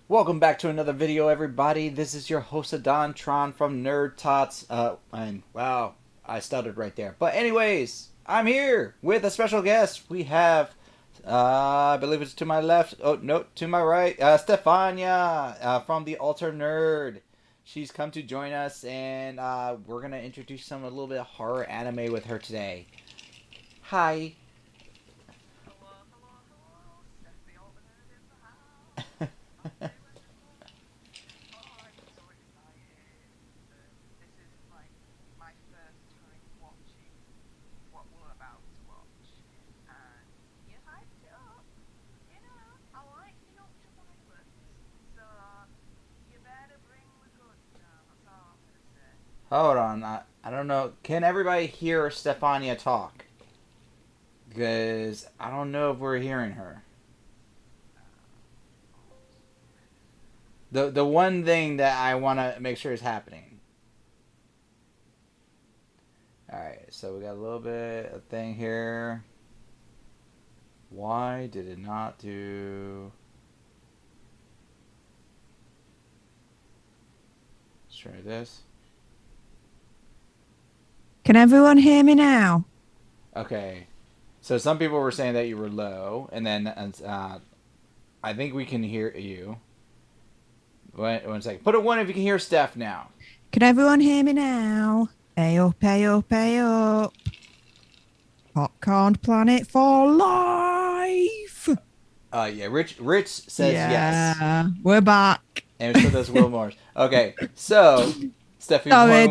Welcome back to another video, everybody. This is your host, Adon Tron from NerdTots. And wow, I stuttered right there. But anyways, I'm here with a special guest. We have, I believe it's to my left. Oh, no, to my right. Stefania from The Alter Nerd. She's come to join us, and we're going to introduce a little bit of horror anime with her today. Hi. Hello, hello, hello. Stef The Alter Nerd in the house. How you doing? Oh, I'm so excited. This is like my first time watching what we're about to watch. And you hyped it up. You know, I like the ultra violence. So you better bring the goods now. That's all I'm gonna say. Hold on. I don't know. Can everybody hear Stefania talk? Because I don't know if we're hearing her. The one thing that I want to make sure is happening. Alright, so we got a little bit of thing here. Why did it not do... Let's try this. Can everyone hear me now? Okay. So some people were saying that you were low, and then I think we can hear you. One second. Put a 1 if you can hear Steph now. Can everyone hear me now? Hey up, hey up, hey up. Popcorn Planet for life. Yeah, Rich says yes. We're back. And so does Will Morris. Okay, so Steffi. Sorry,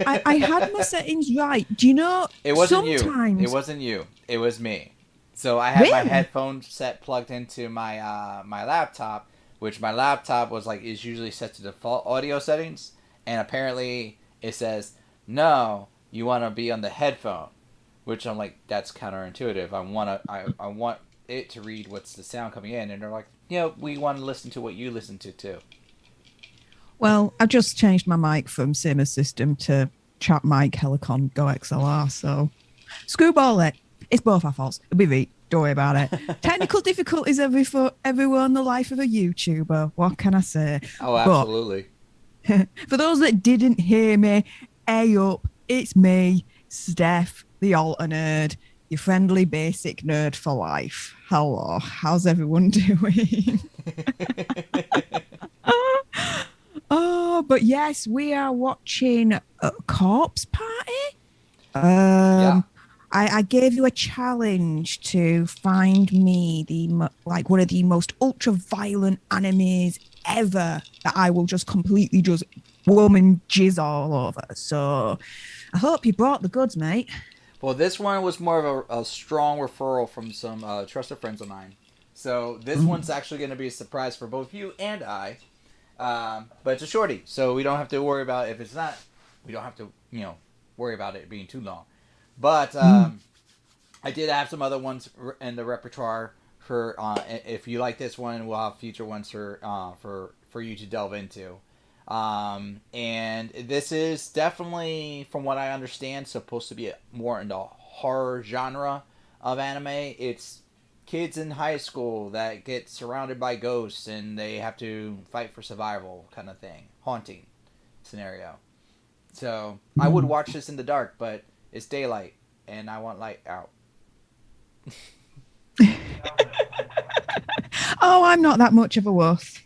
I had my settings right. Do you know? It wasn't sometimes... you. It wasn't you. It was me. So I had my Really? headphone set plugged into my my laptop, which my laptop is usually set to default audio settings, and apparently it says no, you want to be on the headphone, which I'm like, that's counterintuitive. I want it to read what's the sound coming in, and they're like, we want to listen to what you listen to too. Well, I've just changed my mic from Simmer System to Chat Mic Helicon Go XLR, so screwball it. It's both our faults. It'll be right. Don't worry about it. Technical difficulties everywhere in the life of a YouTuber. What can I say? Oh, absolutely. But for those that didn't hear me, hey up, it's me, Stef The Alter Nerd, your friendly basic nerd for life. Hello, how's everyone doing? But yes, we are watching Corpse Party. Yeah. I gave you a challenge to find me one of the most ultra violent animes ever that I will just completely just woman jizz all over. So I hope you brought the goods, mate. Well, this one was more of a strong referral from some trusted friends of mine. So this one's actually going to be a surprise for both you and I. But it's a shorty, so we don't have to worry about if it's not. We don't have to, worry about it being too long. But I did have some other ones in the repertoire for. If you like this one, we'll have future ones for you to delve into. And this is definitely, from what I understand, supposed to be more in the horror genre of anime. It's kids in high school that get surrounded by ghosts and they have to fight for survival kind of thing. Haunting scenario. So I would watch this in the dark, but it's daylight and I want light out. Oh, I'm not that much of a wuss.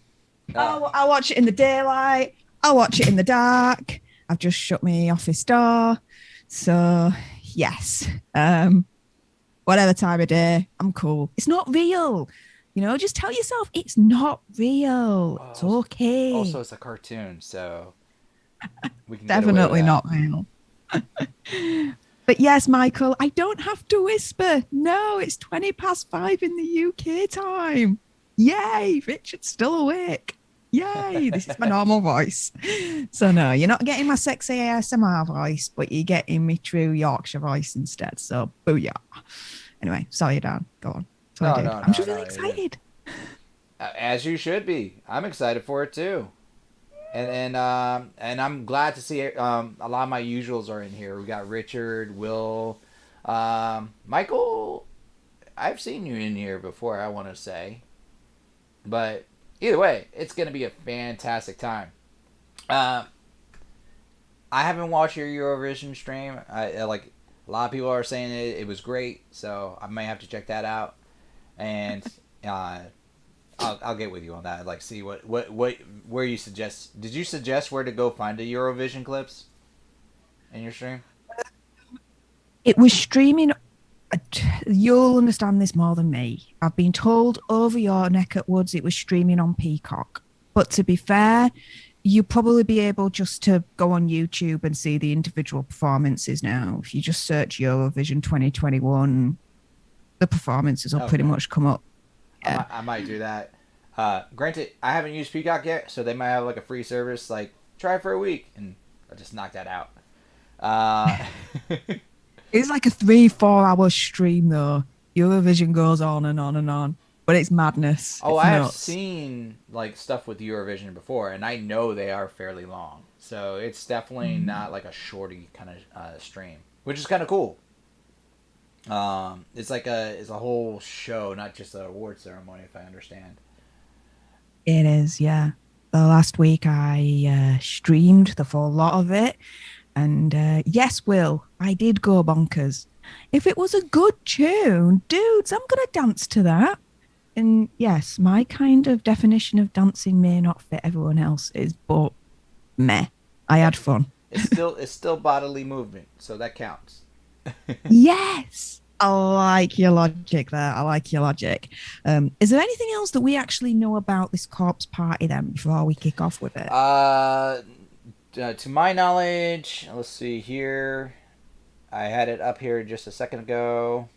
Oh. I watch it in the daylight. I watch it in the dark. I've just shut my office door. So, yes. Whatever time of day, I'm cool. It's not real. Just tell yourself it's not real. Oh, it's okay. Also, it's a cartoon, so we can Definitely get away not real. But yes, Michael, I don't have to whisper. No, it's 5:20 in the UK time. Yay, Richard's still awake. Yay, this is my normal voice. So no, you're not getting my sexy ASMR voice, but you're getting me true Yorkshire voice instead. So booyah. Anyway, sorry, Dan. Go on. Sorry, I'm just really excited. As you should be. I'm excited for it too. And I'm glad to see a lot of my usuals are in here. We got Richard, Will, Michael. I've seen you in here before, I want to say, but either way, it's gonna be a fantastic time. Uh, I haven't watched your Eurovision stream. I like a lot of people are saying it was great, so I might have to check that out. And I'll get with you on that. Like, see what where you suggest. Did you suggest where to go find the Eurovision clips in your stream? It was streaming. You'll understand this more than me. I've been told over your neck at woods it was streaming on Peacock. But to be fair, you'll probably be able just to go on YouTube and see the individual performances now. If you just search Eurovision 2021, the performances will pretty much come up. Yeah. I might do that. Granted, I haven't used Peacock yet, so they might have like a free service. Like, try it for a week, and I'll just knock that out. It's like a 3-4 hour stream though. Eurovision goes on and on and on, but it's madness. Oh, It's I have nuts. seen like stuff with Eurovision before, and I know they are fairly long. So it's definitely not like a shorty kind of stream, which is kind of cool. It's like it's a whole show, not just an award ceremony, if I understand. It is, yeah. The last week I streamed the full lot of it. And yes, Will, I did go bonkers. If it was a good tune, dudes, I'm going to dance to that. And yes, my kind of definition of dancing may not fit everyone else's, but meh, I had fun. It's still bodily movement, so that counts. Yes, I like your logic there. I like your logic. Is there anything else that we actually know about this corpse party then before we kick off with it? To my knowledge, let's see here. I had it up here just a second ago.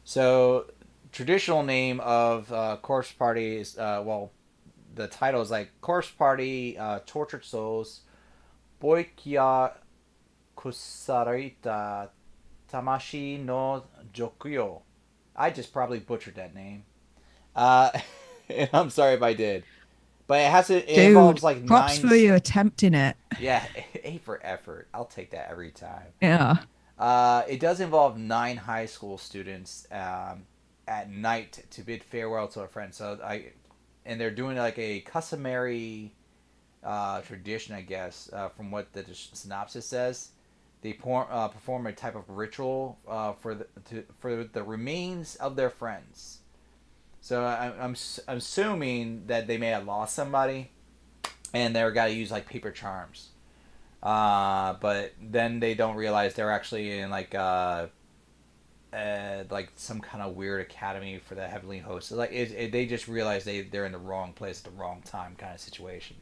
So, traditional name of Corpse Party is, the title is like Corpse Party, Tortured Souls, Boikia Kusarita Tamashi no Jokuyo. I just probably butchered that name. And I'm sorry if I did. But it involves like props 9. for you attempting it. Yeah, A for effort. I'll take that every time. Yeah. It does involve 9 high school students at night to bid farewell to a friend. And they're doing like a customary tradition, I guess, from what the synopsis says. They perform a type of ritual for the remains of their friends. So I'm assuming that they may have lost somebody, and they're got to use like paper charms. But then they don't realize they're actually in like some kind of weird academy for the heavenly hosts. Like they just realize they're in the wrong place at the wrong time kind of situation.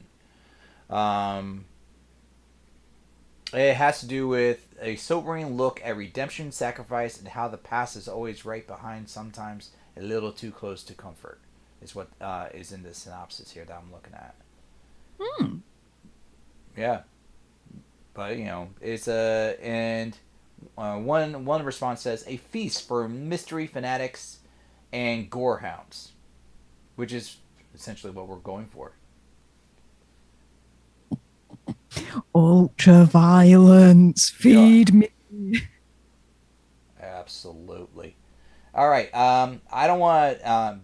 It has to do with a sobering look at redemption, sacrifice, and how the past is always right behind, sometimes a little too close to comfort, is what is in the synopsis here that I'm looking at. Yeah. But, it's one response says, a feast for mystery fanatics and gorehounds, which is essentially what we're going for. Ultra violence, feed me. Absolutely. All right. I don't want to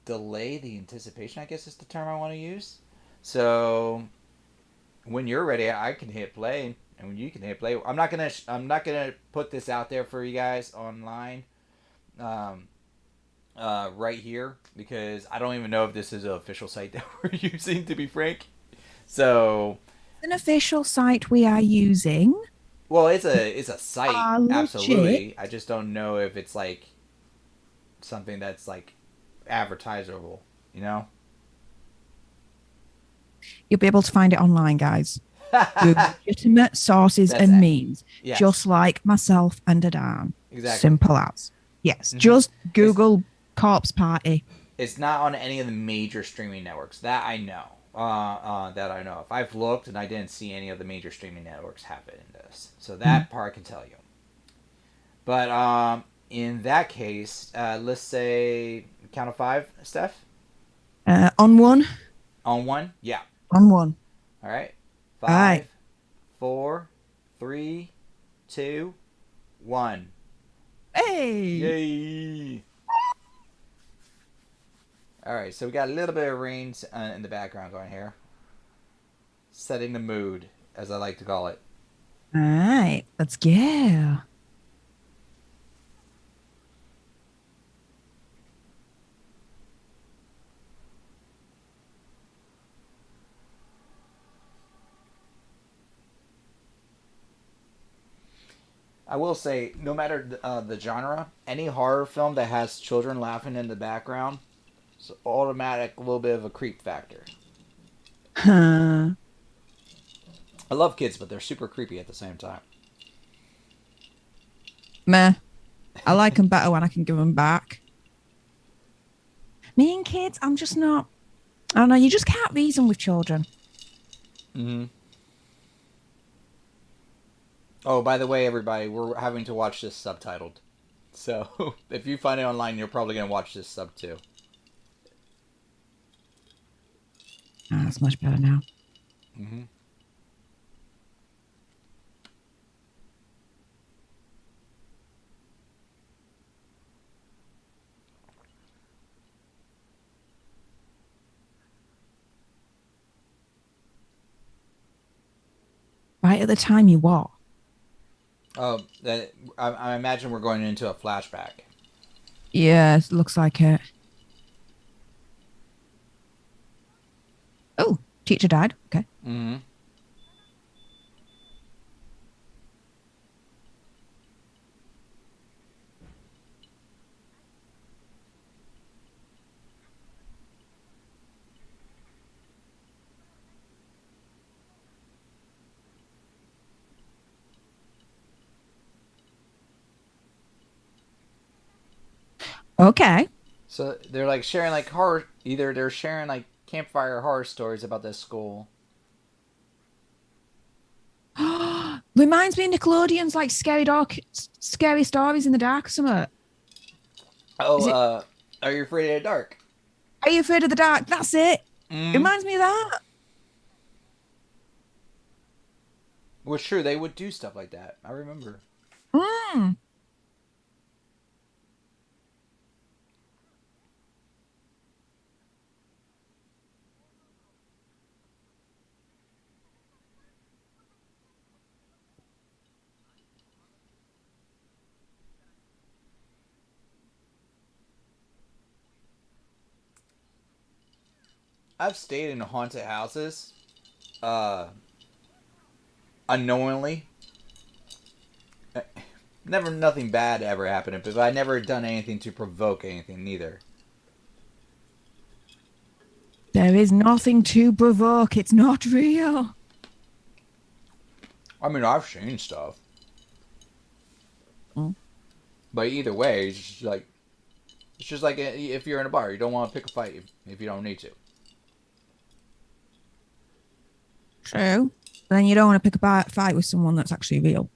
delay the anticipation, I guess is the term I want to use. So when you're ready, I can hit play, and when you can hit play, I'm not gonna put this out there for you guys online, right here, because I don't even know if this is an official site that we're using, to be frank. So An official site we are using. Well, it's a site, absolutely. Legit. I just don't know if it's like something that's like advertisable, you know? You'll be able to find it online, guys. With legitimate sources That's and it. means, Yes. just like myself and Adan. Exactly. Simple as. Yes, just Google Corpse Party. It's not on any of the major streaming networks. That I know. That I know of. I've looked and I didn't see any of the major streaming networks have it in this. So that part I can tell you. But in that case, let's say count of 5, Steph? On one? On 1? Yeah. On one. All right. All right. 5, 4, 3, 2, 1. Hey! Yay! All right, so we got a little bit of rain in the background going here, setting the mood, as I like to call it. All right, let's go. I will say, no matter the genre, any horror film that has children laughing in the background, it's automatic, a little bit of a creep factor. Huh. I love kids, but they're super creepy at the same time. Meh. I like them better when I can give them back. Me and kids, I'm just not. I don't know. You just can't reason with children. Mm-hmm. Oh, by the way, everybody, we're having to watch this subtitled. So if you find it online, you're probably going to watch this sub too. Ah, that's much better now. Mm-hmm. Right at the time you what? Oh, I imagine we're going into a flashback. Yeah, it looks like it. Oh, teacher died. Okay. Mm-hmm. Okay. So they're like sharing like horror. Either they're sharing like campfire horror stories about this school. Reminds me of Nickelodeon's like scary stories in the dark or something. Oh, Is it are you afraid of the dark? Are You Afraid of the Dark? That's it. Mm. Reminds me of that. Well, sure, they would do stuff like that. I remember. Mm. I've stayed in haunted houses, uh, unknowingly. Never, nothing bad ever happened, but I never done anything to provoke anything neither. There is nothing to provoke. It's not real. I mean, I've seen stuff, Mm. but either way, it's just like if you're in a bar, you don't want to pick a fight if you don't need to. True. But then you don't want to pick a fight with someone that's actually real.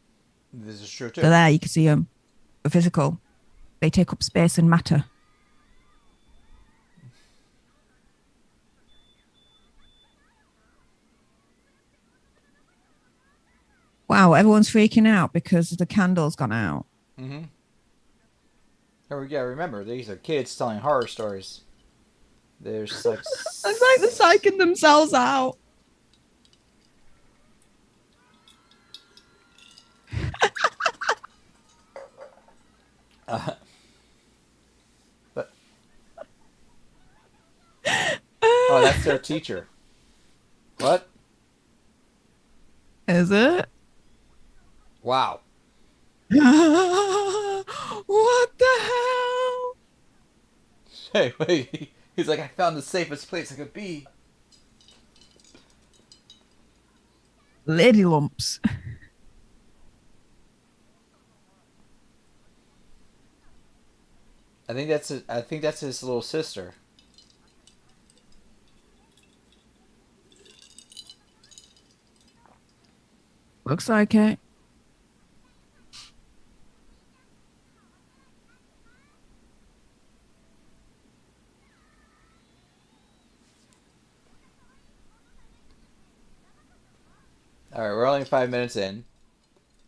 This is true too. So there, you can see them. The physical. They take up space and matter. Wow, everyone's freaking out because the candle's gone out. Mm-hmm. Oh yeah, remember these are kids telling horror stories. There's like. It's like they're psyching themselves out. But oh, that's their teacher. What? Is it? Wow. What the hell? Hey, wait. He's like, I found the safest place I could be. Lady lumps. I think that's his little sister. Looks like it. All right, we're only 5 minutes in,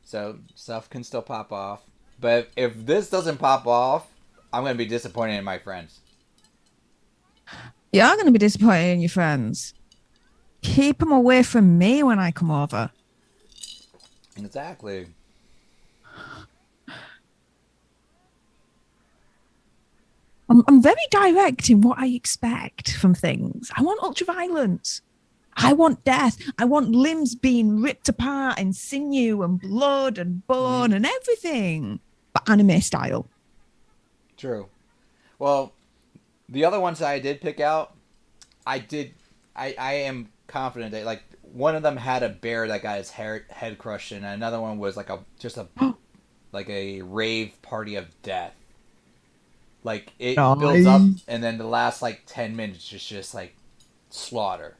so stuff can still pop off. But if this doesn't pop off, I'm gonna be disappointed in my friends. You are going to be disappointed in your friends. Keep them away from me when I come over. Exactly. I'm very direct in what I expect from things. I want ultraviolence. I want death. I want limbs being ripped apart and sinew and blood and bone and everything, but anime style. True. Well, the other ones that I did pick out, I did. I am confident that like one of them had a bear that got his head crushed, and another one was like like a rave party of death. Like it builds up, Nice. and then the last like 10 minutes is just like slaughter.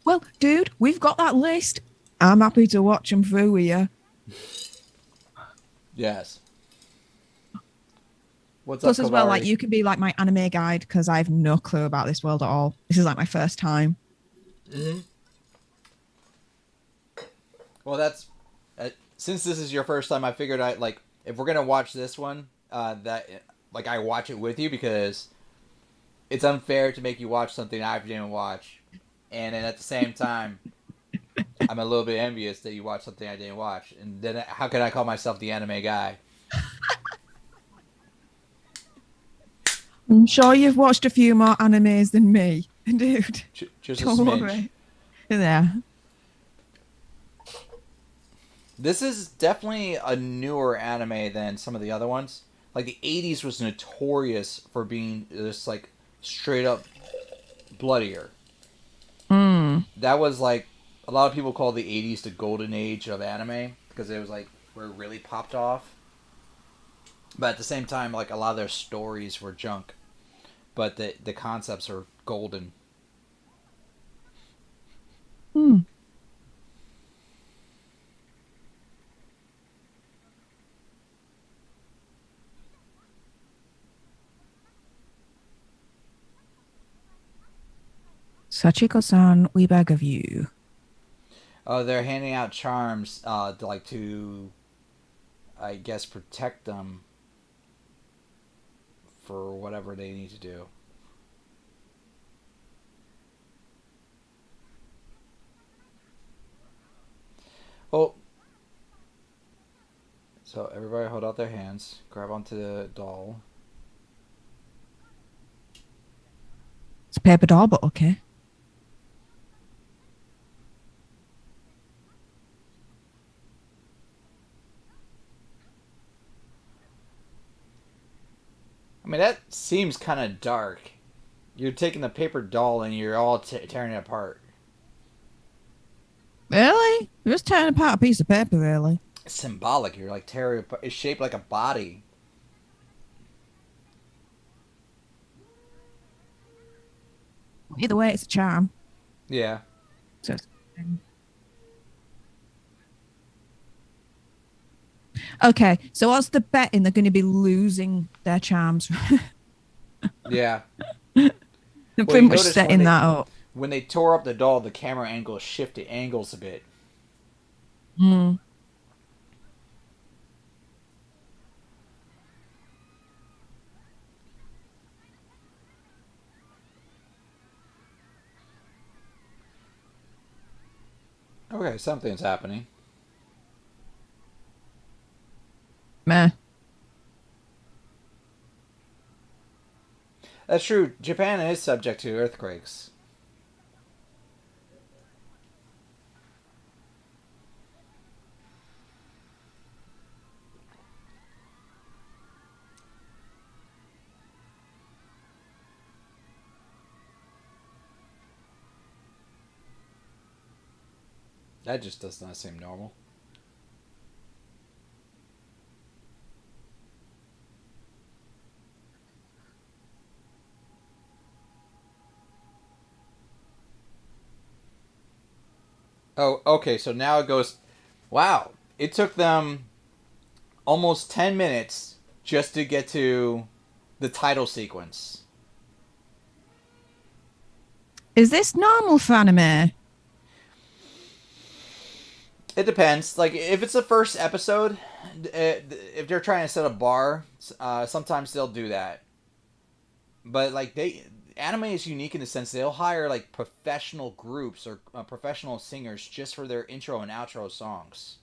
Well, dude, we've got that list. I'm happy to watch them through with you. Yes. What's Plus, up, as well, Kavari? like you can be like my anime guide because I have no clue about this world at all. This is like my first time. Well, that's since this is your first time. I figured I like if we're gonna watch this one, that like I watch it with you because it's unfair to make you watch something I didn't watch, and then at the same time, I'm a little bit envious that you watched something I didn't watch, and then how can I call myself the anime guy? I'm sure you've watched a few more animes than me, dude. Just a Don't smidge. worry. Yeah. This is definitely a newer anime than some of the other ones. Like the '80s was notorious for being just like straight up bloodier. That was like a lot of people call the '80s the golden age of anime because it was like where it really popped off. But at the same time, like a lot of their stories were junk, but the concepts are golden. Sachiko-san, we beg of you. Oh, they're handing out charms, to I guess protect them for whatever they need to do. Oh, so everybody hold out their hands, grab onto the doll. It's a paper doll, but okay. I mean, that seems kind of dark. You're taking the paper doll and you're all tearing it apart. Really? You're just tearing apart a piece of paper, really. It's symbolic. You're like tearing it apart. It's shaped like a body. Either way, it's a charm. Yeah. So it's... Okay, so what's the betting they're going to be losing their charms? Yeah. They're Well, pretty you much notice setting that up. when they tore up the doll, the camera angle shifted angles a bit. Mm. Okay, something's happening. Meh. That's true. Japan is subject to earthquakes. That just does not seem normal. Oh, okay, so now it goes. Wow. It took them almost 10 minutes just to get to the title sequence. Is this normal for anime? It depends. Like, if it's the first episode, if they're trying to set a bar, sometimes they'll do that. But, like, anime is unique in the sense they'll hire like professional groups or professional singers just for their intro and outro songs.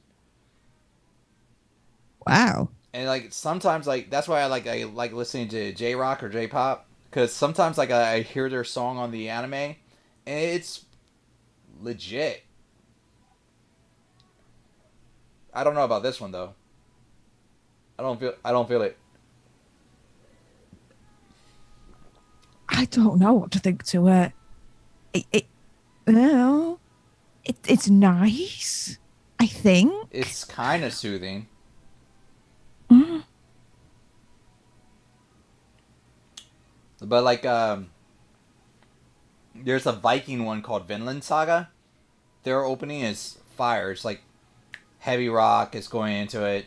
Wow. And like sometimes like that's why I like listening to J rock or J pop because sometimes like I hear their song on the anime and it's legit. I don't know about this one though. I don't feel it. I don't know what to think to it. It well, it's nice. I think. It's kind of soothing. Mm. But like there's a Viking one called Vinland Saga. Their opening is fire. It's like heavy rock is going into it.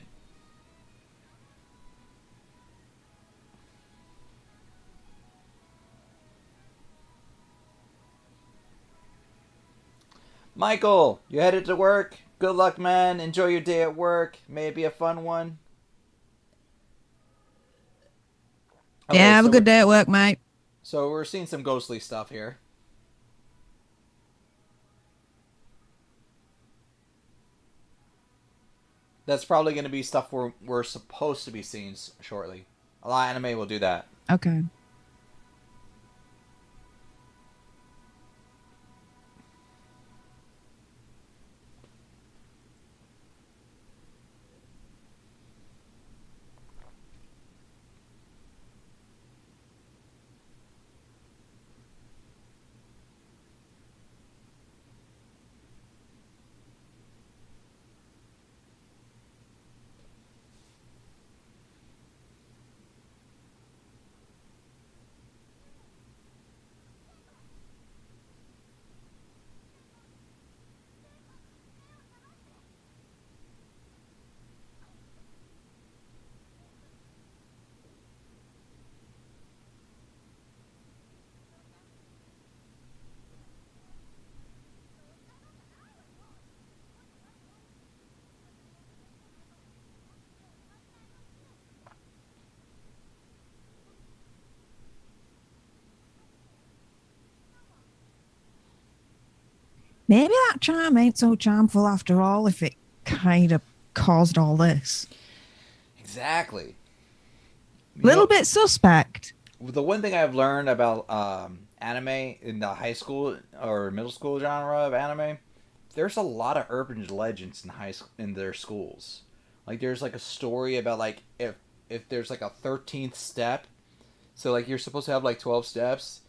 Michael, you headed to work? Good luck, man. Enjoy your day at work. May it be a fun one. Okay, Yeah, have a good day at work, mate. So we're seeing some ghostly stuff here. That's probably going to be stuff we're supposed to be seeing shortly. A lot of anime will do that. Okay. Maybe that charm ain't so charmful after all if it kind of caused all this. Exactly. Little bit suspect. The one thing I've learned about anime in the high school or middle school genre of anime, there's a lot of urban legends in their schools. Like there's like a story about like if there's like a 13th step, so like you're supposed to have like 12 steps,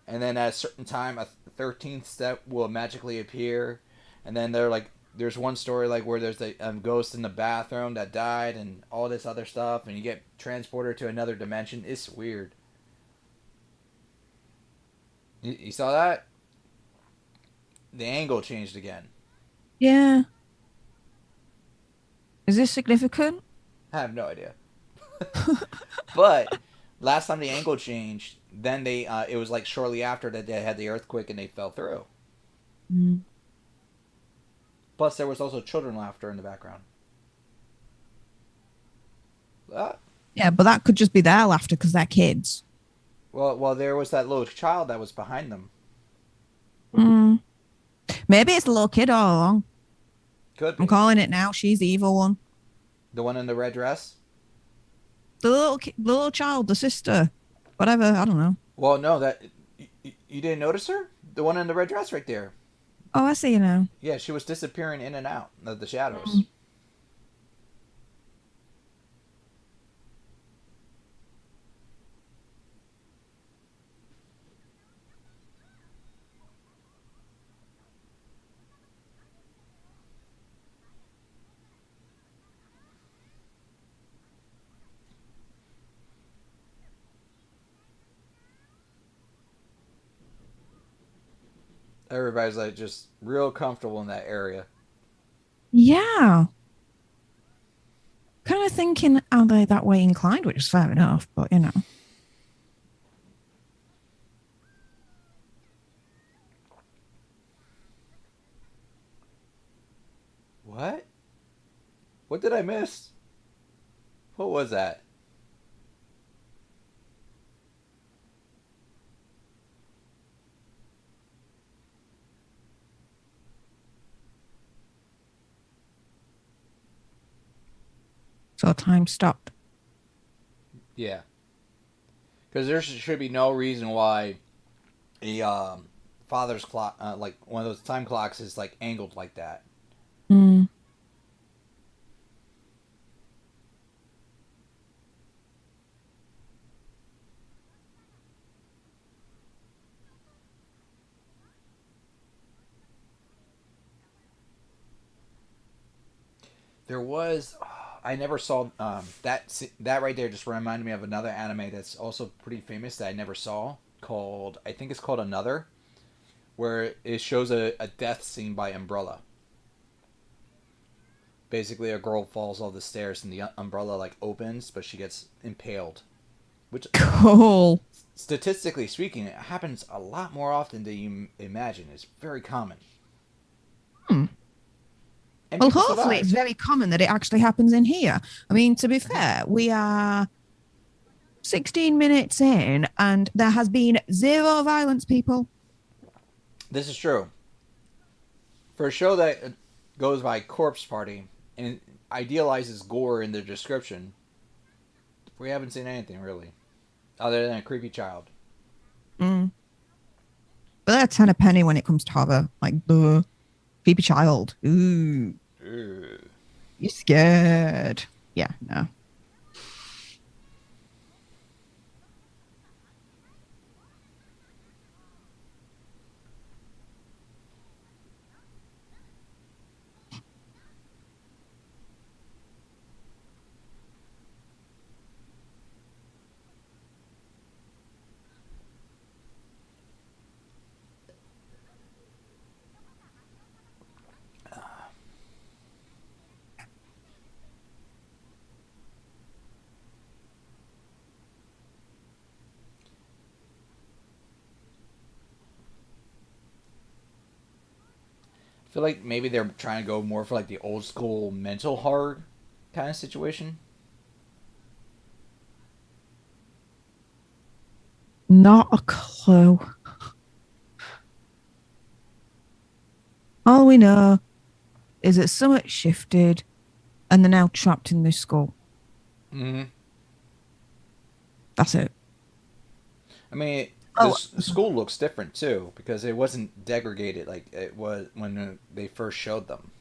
and then at a certain time a 13th step will magically appear, and then there's one story like where there's a ghost in the bathroom that died and all this other stuff, and you get transported to another dimension. It's weird. You saw that? The angle changed again. Yeah. Is this significant? I have no idea. But last time the angle changed, then it was like shortly after that they had the earthquake and they fell through. Mm. Plus, there was also children laughter in the background. Yeah, but that could just be their laughter because they're kids. Well, there was that little child that was behind them. Mm. Maybe it's the little kid all along. Could be. I'm calling it now. She's the evil one. The one in the red dress? The little child, the sister, whatever. I don't know. Well, no, you didn't notice her? The one in the red dress right there. Oh, I see you now. Yeah, she was disappearing in and out of the shadows. Mm. Everybody's like just real comfortable in that area. Yeah. Kind of thinking, are they that way inclined? Which is fair enough, but you know. What? What did I miss? What was that? So time stopped. Yeah, because there should be no reason why a father's clock, like one of those time clocks, is like angled like that. Mm. There was, I never saw that right there. Just reminded me of another anime that's also pretty famous that I never saw. Called I think it's called Another, where it shows a death scene by Umbrella. Basically, a girl falls off the stairs and the umbrella like opens, but she gets impaled. Which, Cool. statistically speaking, it happens a lot more often than you imagine. It's very common, Hmm. and Well, people hopefully survive. it's very common that it actually happens in here. I mean, to be fair, we are 16 minutes in and there has been zero violence, people. This is true for a show that goes by Corpse Party and idealizes gore in their description. We haven't seen anything really, other than a creepy child. Mm. But they're 10 a penny when it comes to horror. Like, the creepy child. Ooh, Ugh. you're scared. Yeah, no. I feel like maybe they're trying to go more for like the old school mental horror kind of situation. Not a clue. All we know is that something shifted and they're now trapped in this school. Mm-hmm. That's it. I mean, Oh, the school looks different too because it wasn't degraded like it was when they first showed them.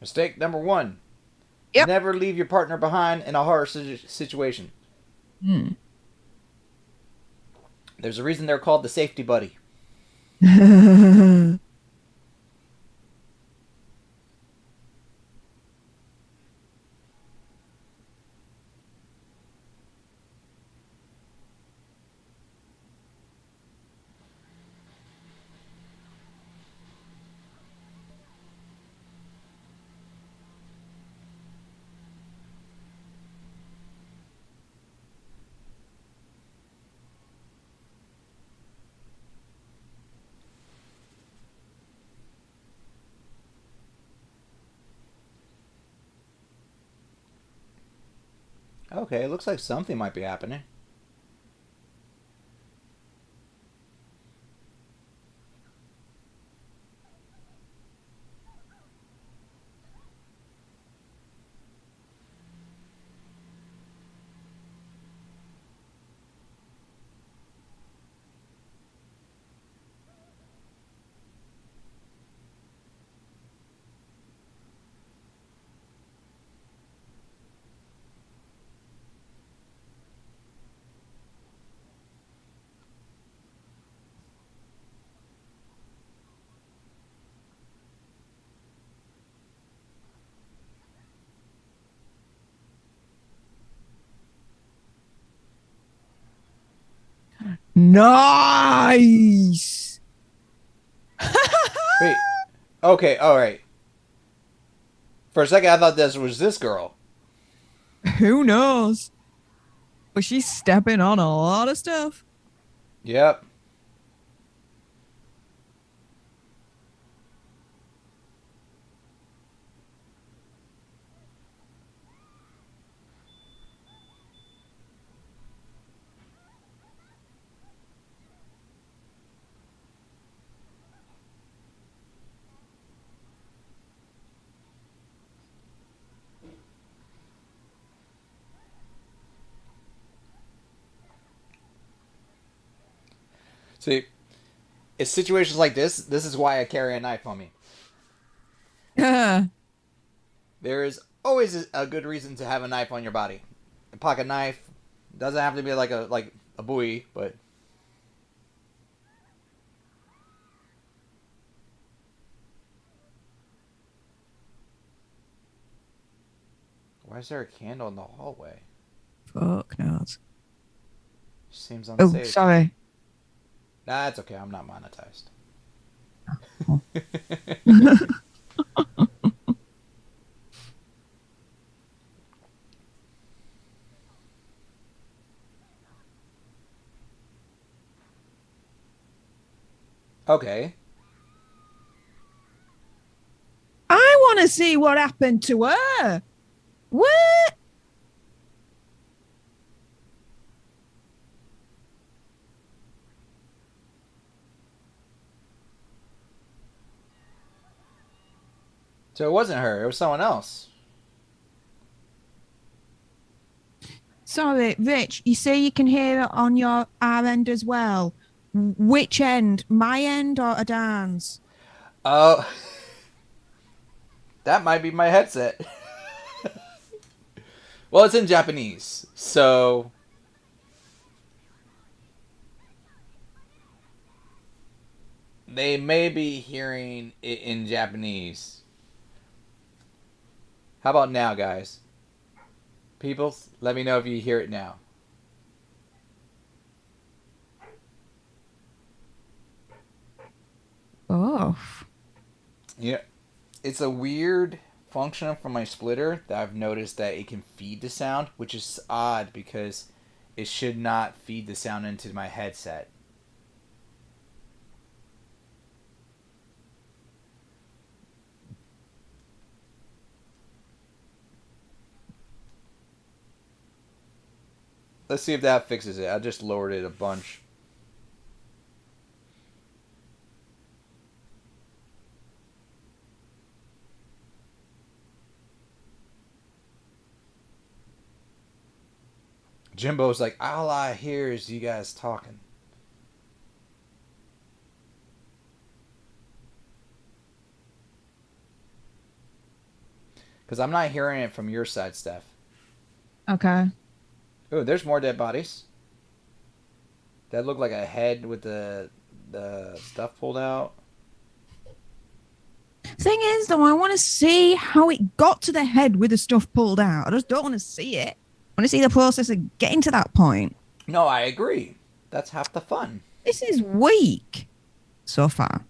Mistake number one: yep. never leave your partner behind in a horror situation. Hmm. There's a reason they're called the safety buddy. Okay, it looks like something might be happening. Nice. Wait. Okay, all right. For a second, I thought this was this girl. Who knows? But she's stepping on a lot of stuff. Yep. See, it's situations like this. This is why I carry a knife on me. Yeah. There is always a good reason to have a knife on your body. A pocket knife doesn't have to be like a buoy, but why is there a candle in the hallway? Fuck knows. Seems Oh, unsafe. sorry. Nah, it's okay. I'm not monetized. Okay. I want to see what happened to her. What? So it wasn't her. It was someone else. Sorry, Rich, you say you can hear it on our end as well. Which end? My end or Adan's? Oh, that might be my headset. Well, it's in Japanese, so they may be hearing it in Japanese. How about now, guys? Peoples, let me know if you hear it now. Oh. Yeah, it's a weird function from my splitter that I've noticed that it can feed the sound, which is odd because it should not feed the sound into my headset. Let's see if that fixes it. I just lowered it a bunch. Jimbo's like, all I hear is you guys talking. Because I'm not hearing it from your side, Steph. Okay. Oh, there's more dead bodies. That looked like a head with the stuff pulled out. Thing is, though, I want to see how it got to the head with the stuff pulled out. I just don't want to see it. I want to see the process of getting to that point. No, I agree. That's half the fun. This is weak so far.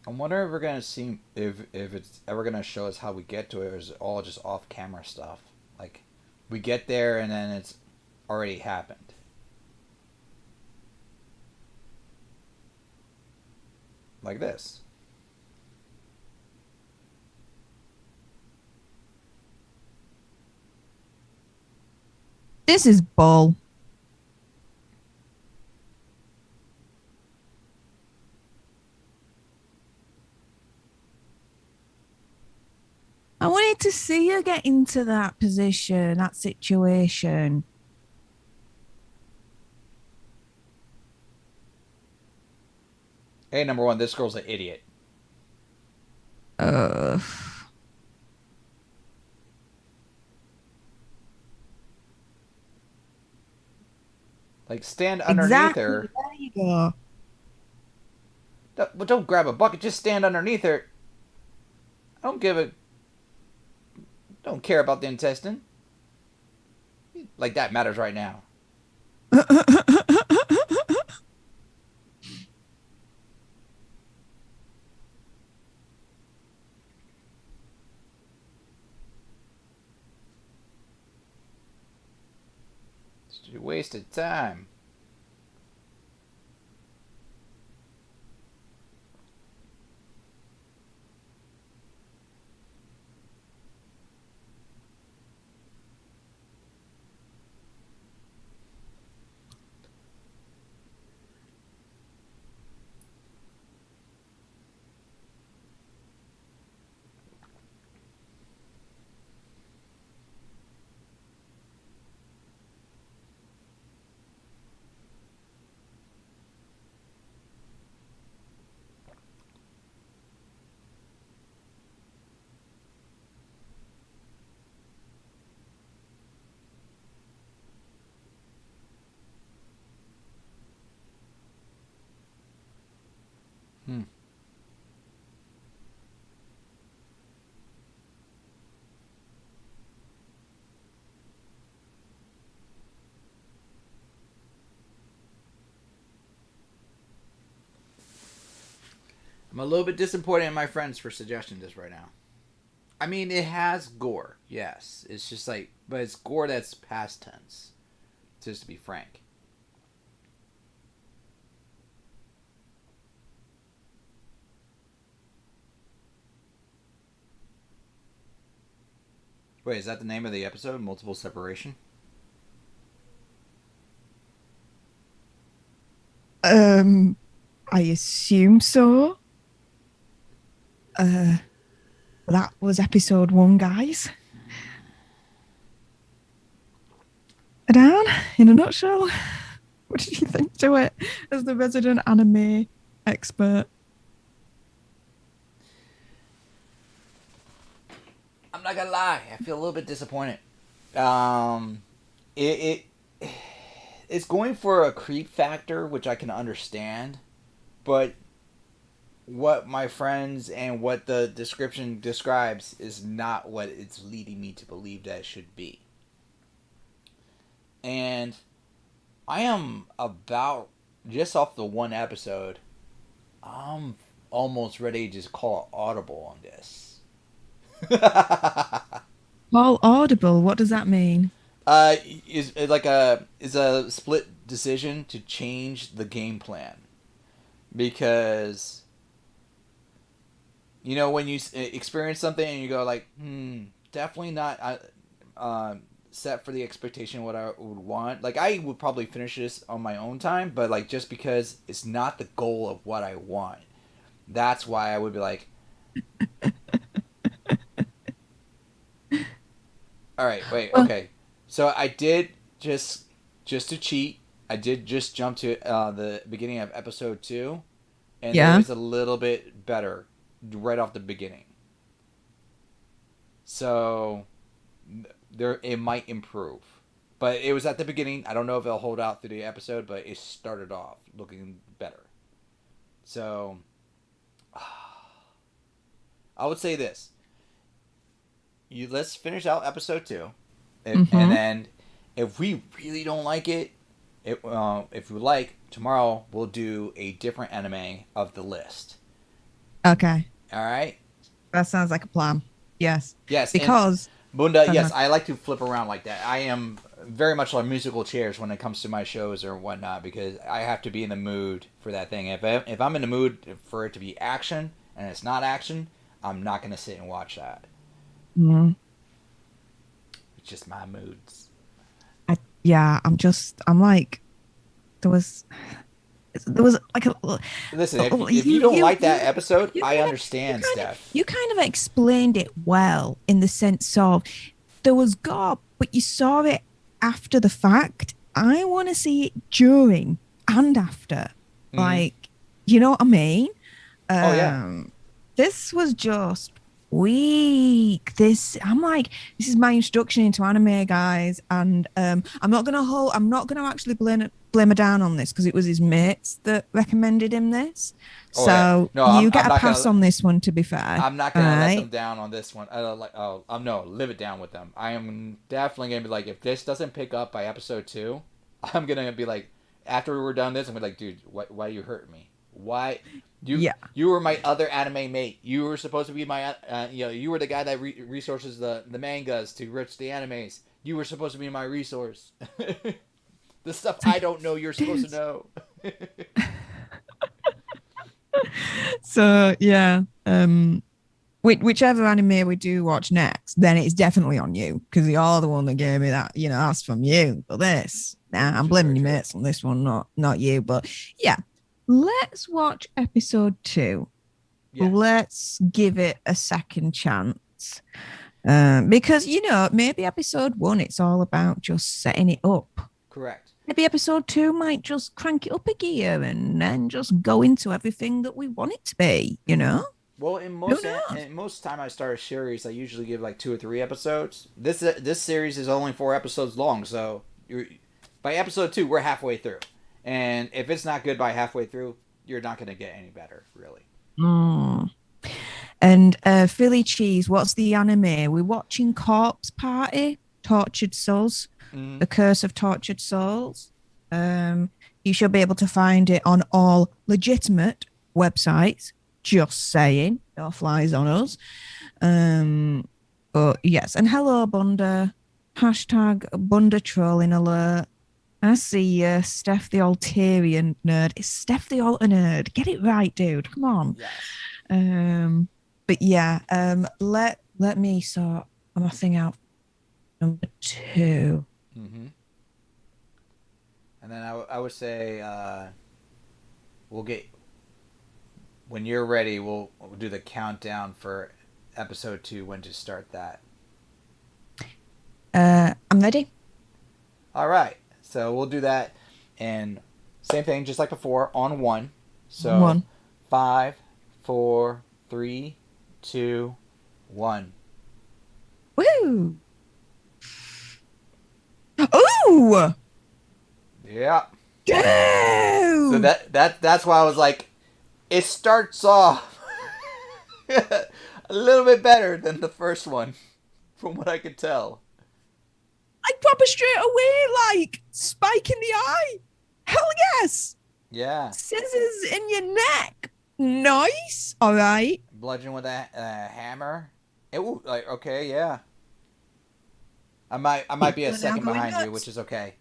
I wonder if we're gonna see if it's ever gonna show us how we get to it, or is it all just off camera stuff? Like we get there and then it's already happened. Like this. This is bull. I wanted to see her get into that position, that situation. Hey, number one, this girl's an idiot. Uh, Like stand underneath Exactly. her. There you go. But don't grab a bucket. Just stand underneath her. I don't give a. Don't care about the intestine. Like that matters right now. It's a waste of time. Hmm. I'm a little bit disappointed in my friends for suggesting this right now. I mean, it has gore, yes. It's just like, but it's gore that's past tense. Just to be frank. Wait, is that the name of the episode? Multiple separation? I assume so. That was episode 1, guys. Dan, in a nutshell, what did you think to it as the resident anime expert? I'm not gonna lie, I feel a little bit disappointed. It it's going for a creep factor, which I can understand, but what my friends and what the description describes is not what it's leading me to believe that it should be. And I am about, just off the one episode, I'm almost ready to just call it audible on this. All audible, what does that mean? Is a split decision to change the game plan, because you know when you experience something and you go like, definitely not set for the expectation what I would want. Like I would probably finish this on my own time, but like just because it's not the goal of what I want, that's why I would be like, all right, wait, okay. So I did just to cheat. I did just jump to the beginning of episode 2, and Yeah. it was a little bit better right off the beginning. So there it might improve, but it was at the beginning. I don't know if it'll hold out through the episode, but it started off looking better. So I would say this: let's finish out episode 2. And then if we really don't like it, if we like, tomorrow we'll do a different anime of the list. Okay. All right? That sounds like a plan. Yes. Yes. Because Bunda, yes, I like to flip around like that. I am very much like musical chairs when it comes to my shows or whatnot, because I have to be in the mood for that thing. If I'm in the mood for it to be action and it's not action, I'm not going to sit and watch that. Mm. It's just my moods. I'm like, there was like a. Listen, if you don't like that episode, I understand, Steph. You kind of explained it well in the sense of there was gore, but you saw it after the fact. I want to see it during and after. Like, you know what I mean? Oh, yeah. This was just week. I'm like, this is my introduction into anime, guys, and I'm not gonna actually blame her down on this because it was his mates that recommended him this. Oh yeah, So no, you I'm get a not pass gonna. on this one, to be fair. I'm not All gonna let them right. down on this one. No, live it down with them. I am definitely gonna be like, if this doesn't pick up by episode 2, I'm gonna be like, after we're done this, I'm gonna be like, dude, why you hurt me? Why? Yeah. You were my other anime mate. You were supposed to be my, you were the guy that resources the mangas to rich the animes. You were supposed to be my resource. The stuff I don't know, you're supposed to know. So yeah, whichever anime we do watch next, then it's definitely on you because you're the one that gave me that. That's from you. But this, nah, I'm blaming your mates on this one, not you. But yeah, let's watch episode 2. Yes. Let's give it a second chance. Because maybe episode 1, it's all about just setting it up. Correct. Maybe episode 2 might just crank it up a gear and then just go into everything that we want it to be, Well, in most time I start a series, I usually give like 2 or 3 episodes. This series is only 4 episodes long, so by episode 2 we're halfway through, and if it's not good by halfway through, you're not going to get any better, really. And Philly Cheese, what's the anime? We're watching Corpse Party, Tortured Souls, The Curse of Tortured Souls. You should be able to find it on all legitimate websites. Just saying, no flies on us. But yes, and hello, Bunda. Hashtag Bunda trolling alert. I see you, Stef the Alter Nerd. It's Stef the Alter Nerd. Get it right, dude. Come on. Yes. But yeah, let me sort my thing out. Number 2. Mm-hmm. And then I would say we'll get, when you're ready, we'll do the countdown for episode 2, when to start that. I'm ready. All right. So we'll do that, and same thing, just like before, on 1. So 1. 5, 4, 3, 2, 1. Woo! Ooh! Yeah. Damn! So that's why I was like, it starts off a little bit better than the first one, from what I could tell. Like proper straight away, like spike in the eye. Hell yes! Yeah. Scissors in your neck. Nice. All right. Bludgeon with a hammer. Okay, yeah. I might be a second behind you, which is okay.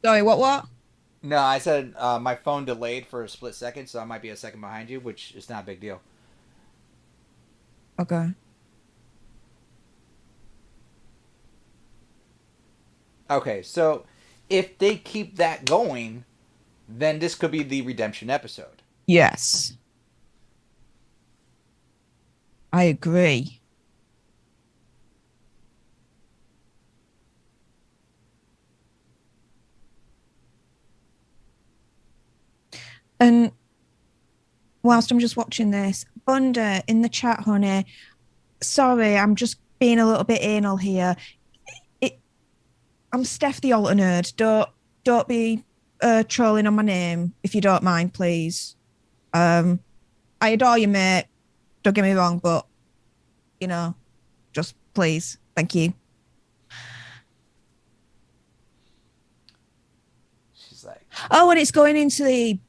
Sorry, what? No, I said my phone delayed for a split second, so I might be a second behind you, which is not a big deal. Okay. Okay, so if they keep that going, then this could be the redemption episode. Yes. I agree. And whilst I'm just watching this, Bunda in the chat, honey, sorry, I'm just being a little bit anal here. I'm Stef the Alter Nerd. Don't be trolling on my name, if you don't mind, please. I adore you, mate. Don't get me wrong, but just please, thank you. She's like, oh, and it's going into the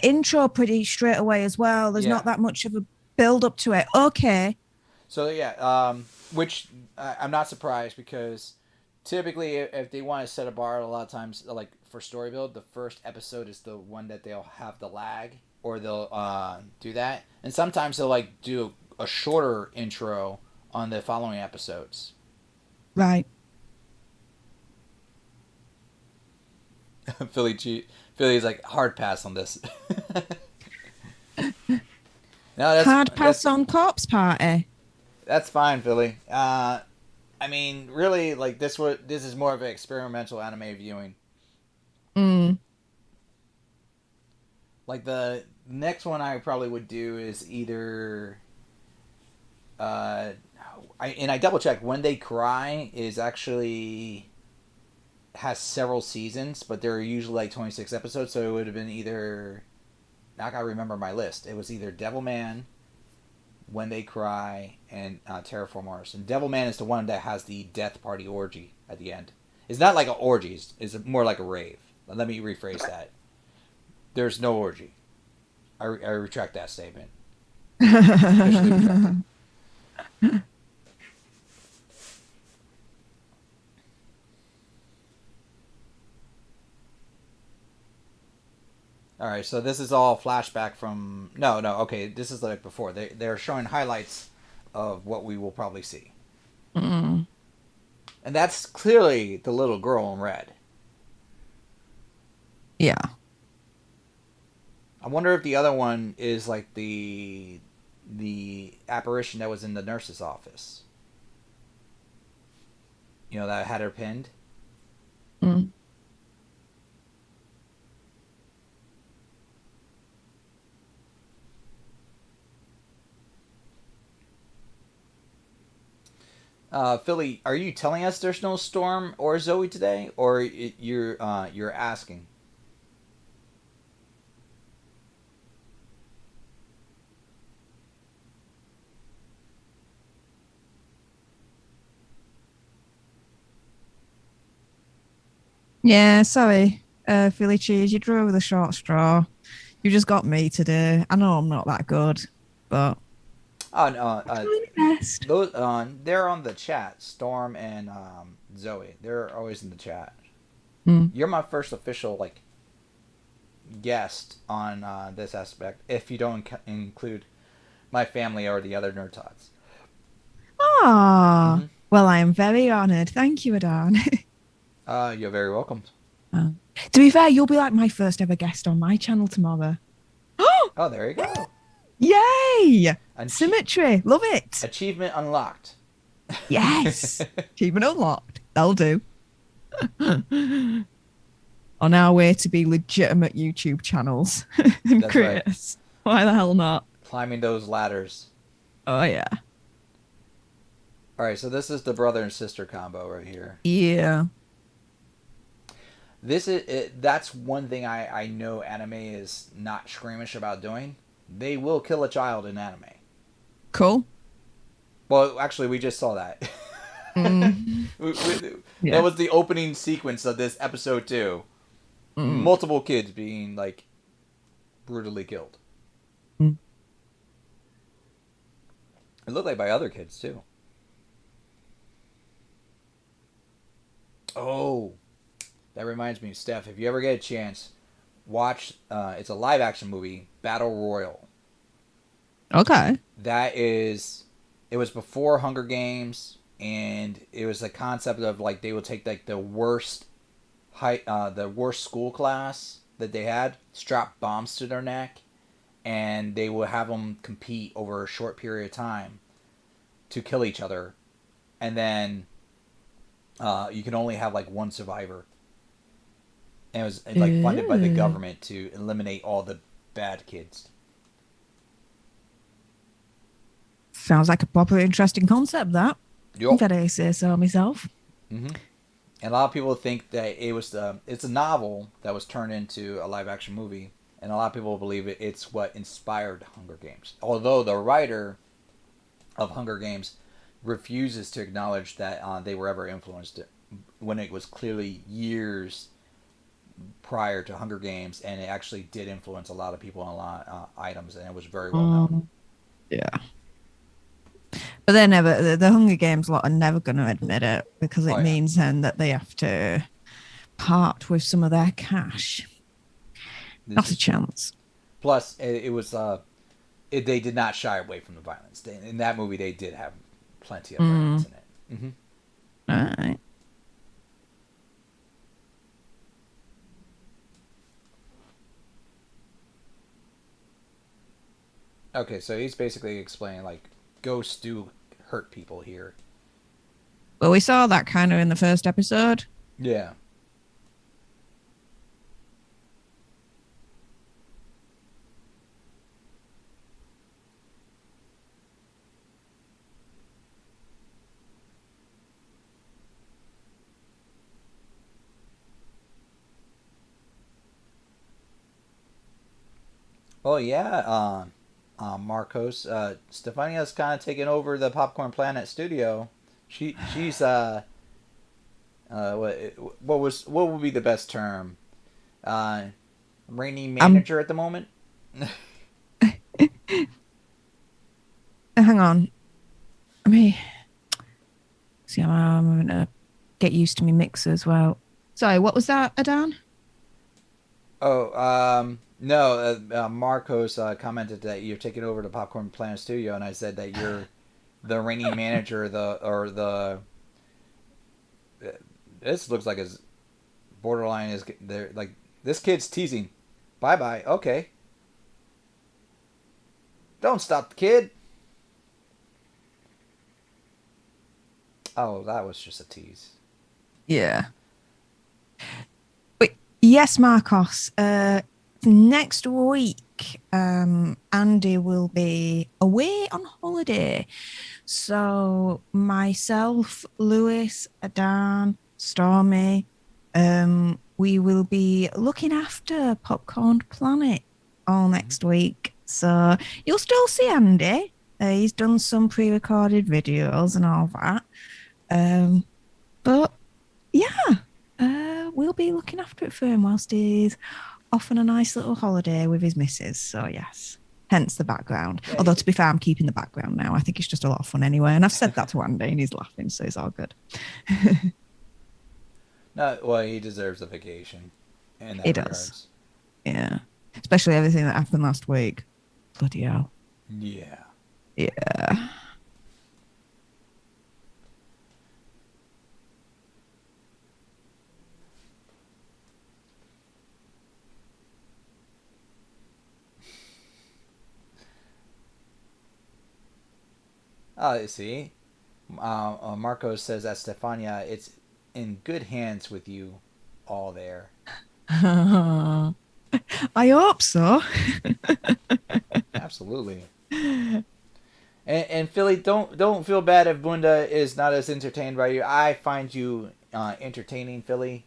intro pretty straight away as well. There's not that much of a build up to it. Okay. So yeah, which I'm not surprised, because typically if they want to set a bar, a lot of times, like for story build, the first episode is the one that they'll have the lag, or they'll do that, and sometimes they'll like do a shorter intro on the following episodes. Right. Philly's like, hard pass on this. Hard pass on Corpse Party. That's fine, Philly. I mean, really, like this is more of an experimental anime viewing. Mm. Like the next one I probably would do is either I double checked. When They Cry is actually has several seasons, but they're usually like 26 episodes, so it would have been either, I gotta remember my list. It was either Devilman, When They Cry, and Terraform Mars. And Devilman is the one that has the death party orgy at the end. It's not like an orgy, it's more like a rave. Let me rephrase that. There's no orgy. I retract that statement. Officially retracted. All right, so this is all flashback from okay, this is like before. They're showing highlights of what we will probably see. Mm. And that's clearly the little girl in red. Yeah. I wonder if the other one is like the apparition that was in the nurse's office. You know, that had her pinned. Mm. Philly, are you telling us there's no Storm or Zoe today, or you're asking? Yeah, sorry, Philly Cheese, you drew with a short straw. You just got me today. I know I'm not that good, but Oh no, best. those they're on the chat. Storm and Zoe, they're always in the chat. Mm. You're my first official like guest on this aspect. If you don't include my family or the other NerdTots. Ah, well, I am very honoured. Thank you, Adan. You're very welcome. To be fair, you'll be like my first ever guest on my channel tomorrow. Oh, there you go. Yay! Symmetry. Love it. Achievement unlocked. Yes. Achievement unlocked. That'll do. On our way to be legitimate YouTube channels and That's creators. Right. Why the hell not? Climbing those ladders. Oh, yeah. All right, so this is the brother and sister combo right here. Yeah. This is it, that's one thing I know anime is not squeamish about doing. They will kill a child in anime. Cool. Well, actually, we just saw that. Yeah. That was the opening sequence of this episode 2. Multiple kids being like brutally killed. It looked like by other kids too. Oh, that reminds me, Steph. If you ever get a chance, watch. It's a live action movie, Battle Royal. Okay. It was before Hunger Games, and it was the concept of like they would take like the worst school class that they had, strap bombs to their neck, and they would have them compete over a short period of time to kill each other, and then you can only have like one survivor. And it was like funded by the government to eliminate all the bad kids. Sounds like a proper interesting concept, that. Yep. If I say so myself. Mm-hmm. And a lot of people think that it's a novel that was turned into a live action movie, and a lot of people believe it's what inspired Hunger Games. Although the writer of Hunger Games refuses to acknowledge that they were ever influenced when it was clearly years prior to Hunger Games, and it actually did influence a lot of people and a lot of items, and it was very well known. Yeah. But they're never, the Hunger Games lot are never going to admit it, because it means then that they have to part with some of their cash. Not a chance. Plus, it was, they did not shy away from the violence. In that movie, they did have plenty of violence in it. Mm-hmm. All right. Okay, so he's basically explaining, like, ghosts do hurt people here. Well, we saw that kind of in the first episode. Yeah. Oh yeah, Marcos. Stefania's kind of taken over the Popcorn Planet studio. She's what what would be the best term? Uh, Reigning Um, manager at the moment. hang on. I mean, see, I'm gonna get used to my mixer as well. Sorry, what was that, Adan? Oh, no. Marcos commented that you're taking over the Popcorn Planet studio, and I said that you're the reigning manager. This looks like his borderline is there. Like this kid's teasing. Bye bye. Okay. Don't stop the kid. Oh, that was just a tease. Yeah. But yes, Marcos. Next week, Andy will be away on holiday. So myself, Lewis, Adan, Stormy, we will be looking after Popcorn Planet all next week. So you'll still see Andy. He's done some pre-recorded videos and all that. But yeah, we'll be looking after it for him whilst he's off on a nice little holiday with his missus. So yes, hence the background. Yeah, Although to be fair, I'm keeping the background now. I think it's just a lot of fun anyway. And I've said that to Andy and he's laughing, so it's all good. no, well, he deserves a vacation. In that He regards. does. Yeah. Especially everything that happened last week. Bloody hell. Yeah. Yeah. See, Marcos says that Stefania, it's in good hands with you, all there. I hope so. Absolutely. And Philly, don't feel bad if Bunda is not as entertained by you. I find you entertaining, Philly.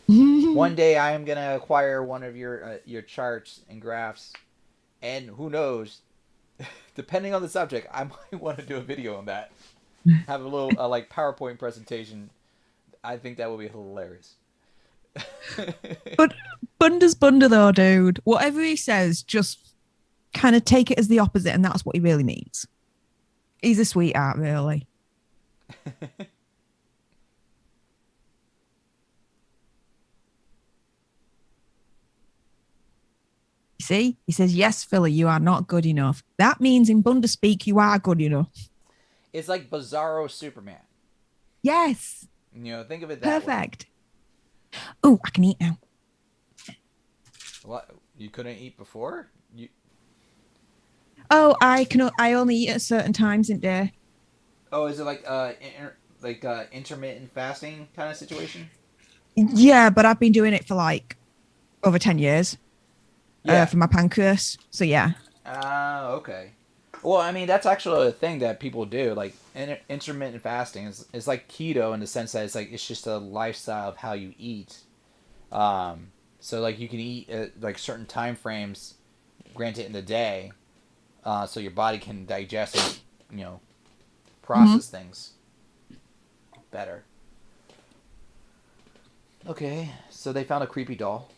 One day I am gonna acquire one of your charts and graphs, and who knows, depending on the subject, I might want to do a video on that. Have a little like PowerPoint presentation. I think that would be hilarious. But Bunda's Bunda though, dude. Whatever he says, just kind of take it as the opposite, and that's what he really means. He's a sweetheart, really. You see? He says, yes, Philly, you are not good enough. That means in Bunda speak, you are good enough. It's like Bizarro Superman. Yes. You know, think of it that way. Perfect. Oh, I can eat now. What? You couldn't eat before? You Oh, I only eat at certain times in day. Oh, is it like intermittent fasting kind of situation? Yeah, but I've been doing it for like over 10 years. Yeah. For my pancreas. So yeah. Okay. Well, I mean, that's actually a thing that people do. Like, intermittent fasting is like keto in the sense that it's just a lifestyle of how you eat. So like you can eat at like certain time frames, granted in the day, so your body can digest and process things better. Okay, so they found a creepy doll.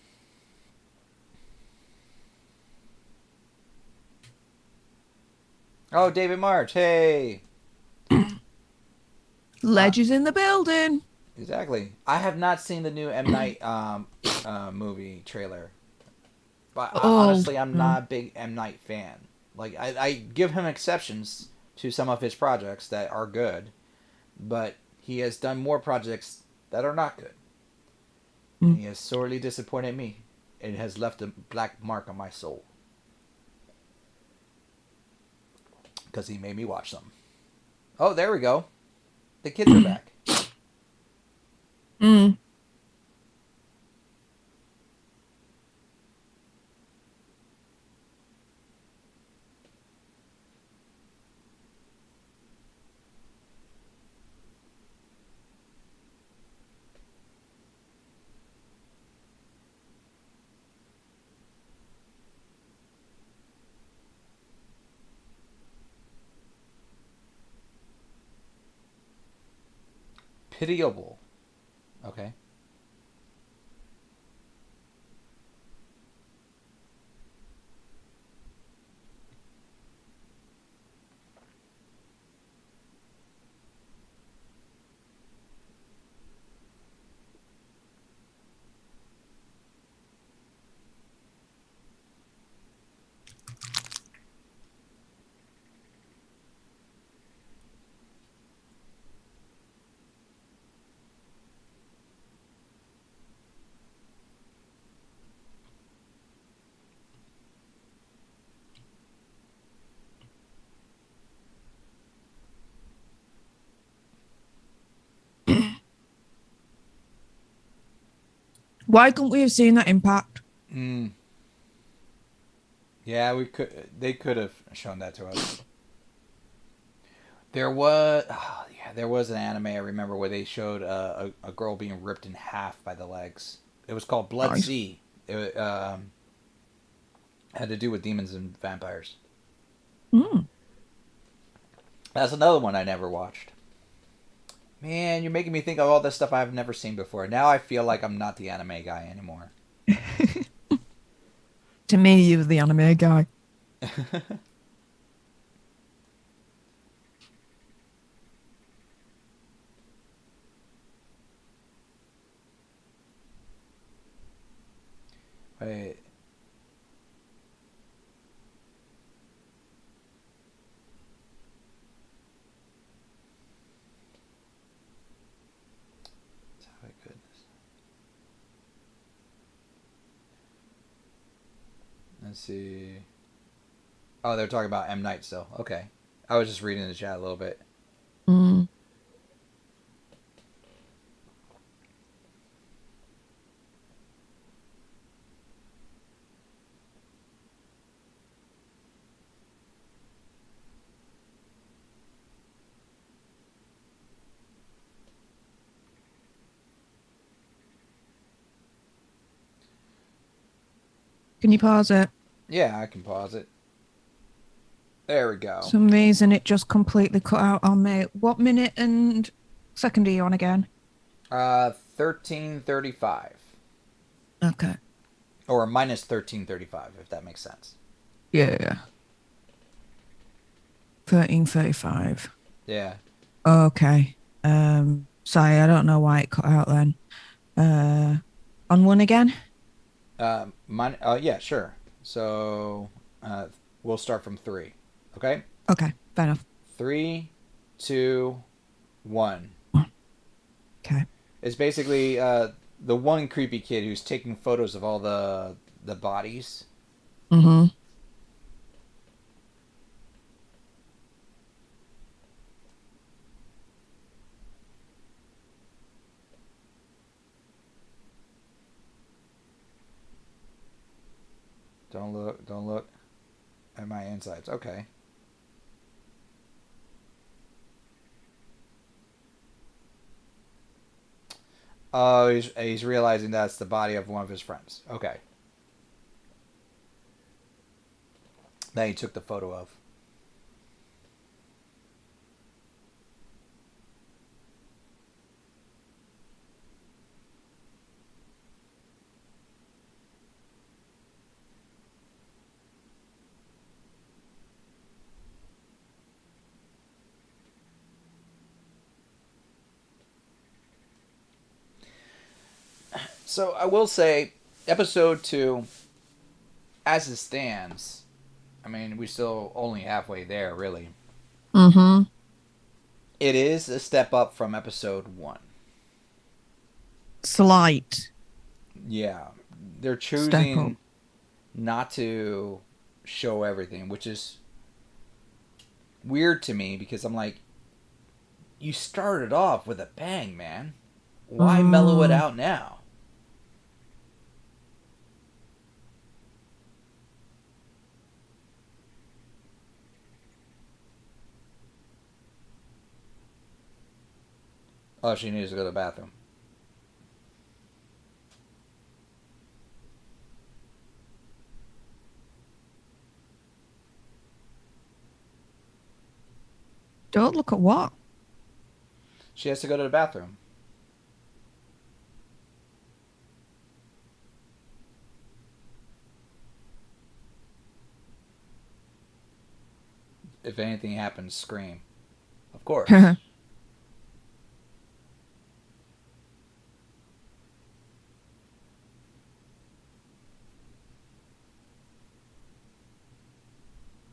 Oh, David March, hey! Ledger's in the building. Exactly. I have not seen the new M. Night movie trailer. But honestly, I'm not a big M. Night fan. Like, I give him exceptions to some of his projects that are good, but he has done more projects that are not good. And he has sorely disappointed me. It has left a black mark on my soul. Because he made me watch them. Oh, there we go. The kids are back. Pitiable. Okay. Why couldn't we have seen that impact? Mm. Yeah, we could. They could have shown that to us. There was an anime I remember where they showed a girl being ripped in half by the legs. It was called Blood Nice. Sea. It had to do with demons and vampires. Mm. That's another one I never watched. Man, you're making me think of all this stuff I've never seen before. Now I feel like I'm not the anime guy anymore. To me, you're the anime guy. Wait. Oh, goodness. Let's see. Oh, they're talking about M. Night still. Okay. I was just reading the chat a little bit. Mm. Can you pause it? Yeah, I can pause it. There we go. For some reason, it just completely cut out on me. What minute and second are you on again? 1335. Okay. Or minus 1335, if that makes sense. Yeah. 13:35. Yeah. Okay. Sorry, I don't know why it cut out then. On one again? Yeah, sure. So, we'll start from 3. Okay? Okay, fair enough. 3, 2, 1. Okay. It's basically the one creepy kid who's taking photos of all the bodies. Mm-hmm. Don't look at my insides. Okay. Oh, he's realizing that's the body of one of his friends. Okay. That he took the photo of. So I will say, episode 2, as it stands, I mean, we're still only halfway there, really. Mm-hmm. It is a step up from episode 1. Slight Yeah. They're step up. choosing not to show everything, which is weird to me because I'm like, you started off with a bang, man. Why mellow it out now? Oh, she needs to go to the bathroom. Don't look at what? She has to go to the bathroom. if anything happens, scream. Of course.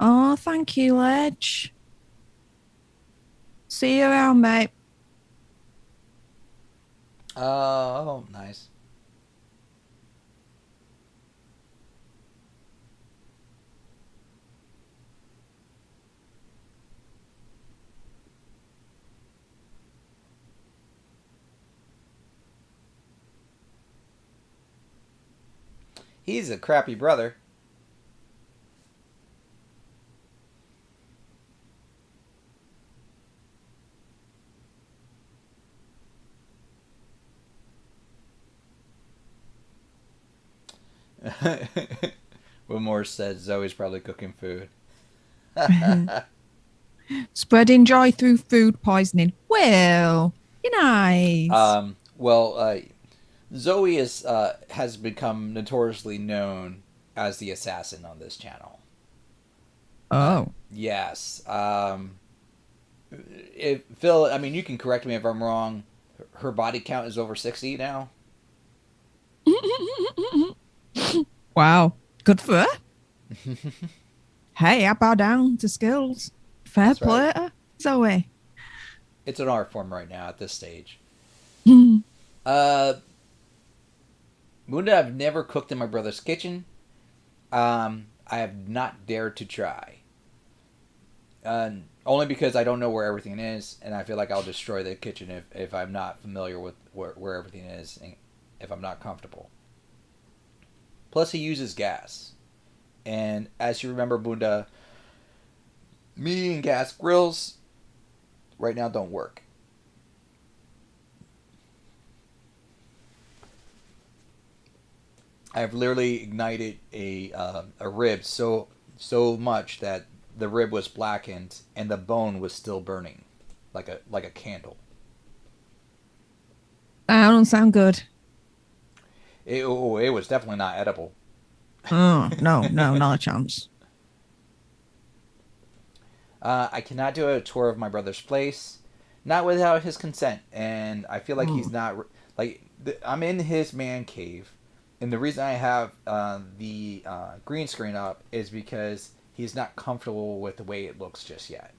Oh, thank you, Ledge. See you around, mate. Oh, nice. He's a crappy brother. Wilmore said Zoe's probably cooking food. Spreading joy through food poisoning. Well, you're nice. Well, Zoe is has become notoriously known as the assassin on this channel. Oh. Yes. If Phil, I mean, you can correct me if I'm wrong. Her body count is over 60 now. Wow. Good for her. Hey, I bow down to skills. Fair That's play right. to her, Zoe. It's an art form right now at this stage. Mm. Munda, I've never cooked in my brother's kitchen. I have not dared to try. Only because I don't know where everything is, and I feel like I'll destroy the kitchen if I'm not familiar with where everything is, and if I'm not comfortable. Plus, he uses gas. And as you remember, Bunda, me and gas grills right now don't work. I've literally ignited a rib so much that the rib was blackened and the bone was still burning, like a candle. That don't sound good. It was definitely not edible. Oh, no, not a chance. I cannot do a tour of my brother's place, not without his consent, and I feel like he's not like I'm in his man cave, and the reason I have the green screen up is because he's not comfortable with the way it looks just yet.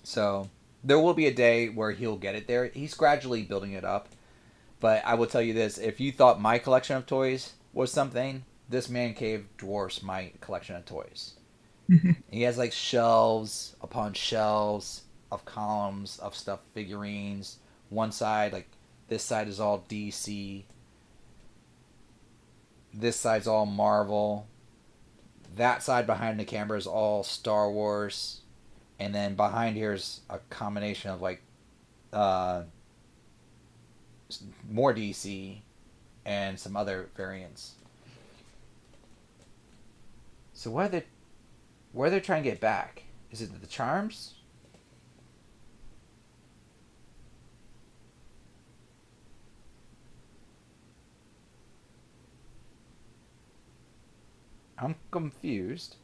So there will be a day where he'll get it there. He's gradually building it up, but I will tell you this: if you thought my collection of toys was something, this man cave dwarfs my collection of toys. He has like shelves upon shelves of columns of stuffed figurines. One side, like this side is all DC. This side's all Marvel. That side behind the camera is all Star Wars. And then behind here is a combination of like more DC and some other variants. So where are they trying to get back? Is it the charms? I'm confused.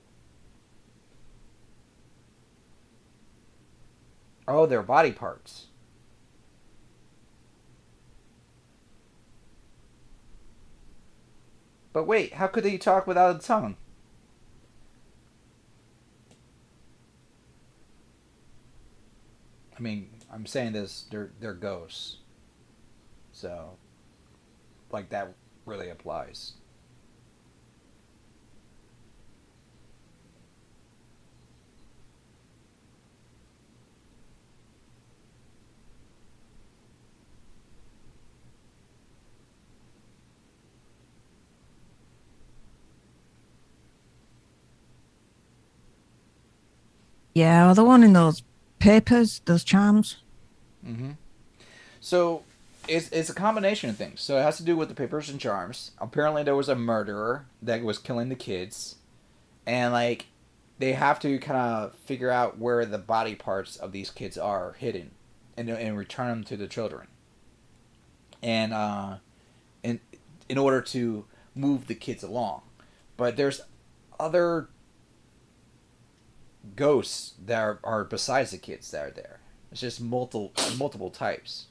Oh, they're body parts. But wait, how could they talk without a tongue? I mean, I'm saying this, they're ghosts. So, like, that really applies. Yeah, well, the one in those papers, those charms. Mm-hmm. So, it's a combination of things. So, it has to do with the papers and charms. Apparently, there was a murderer that was killing the kids. And, like, they have to kind of figure out where the body parts of these kids are hidden and return them to the children. And, in order to move the kids along. But there's other ghosts that are besides the kids that are there. It's just multiple types.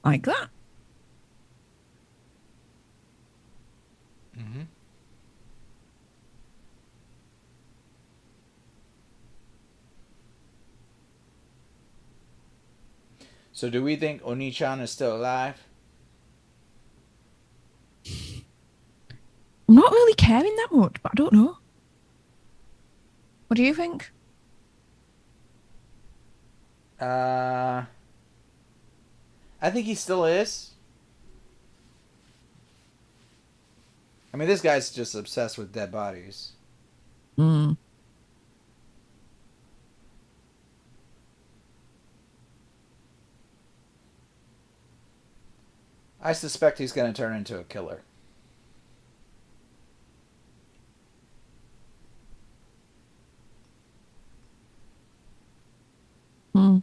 Like that. Mm-hmm. So do we think Oni-chan is still alive? I'm not really caring that much, but I don't know. What do you think? I think he still is. I mean, this guy's just obsessed with dead bodies. Mm. I suspect he's going to turn into a killer. Mm.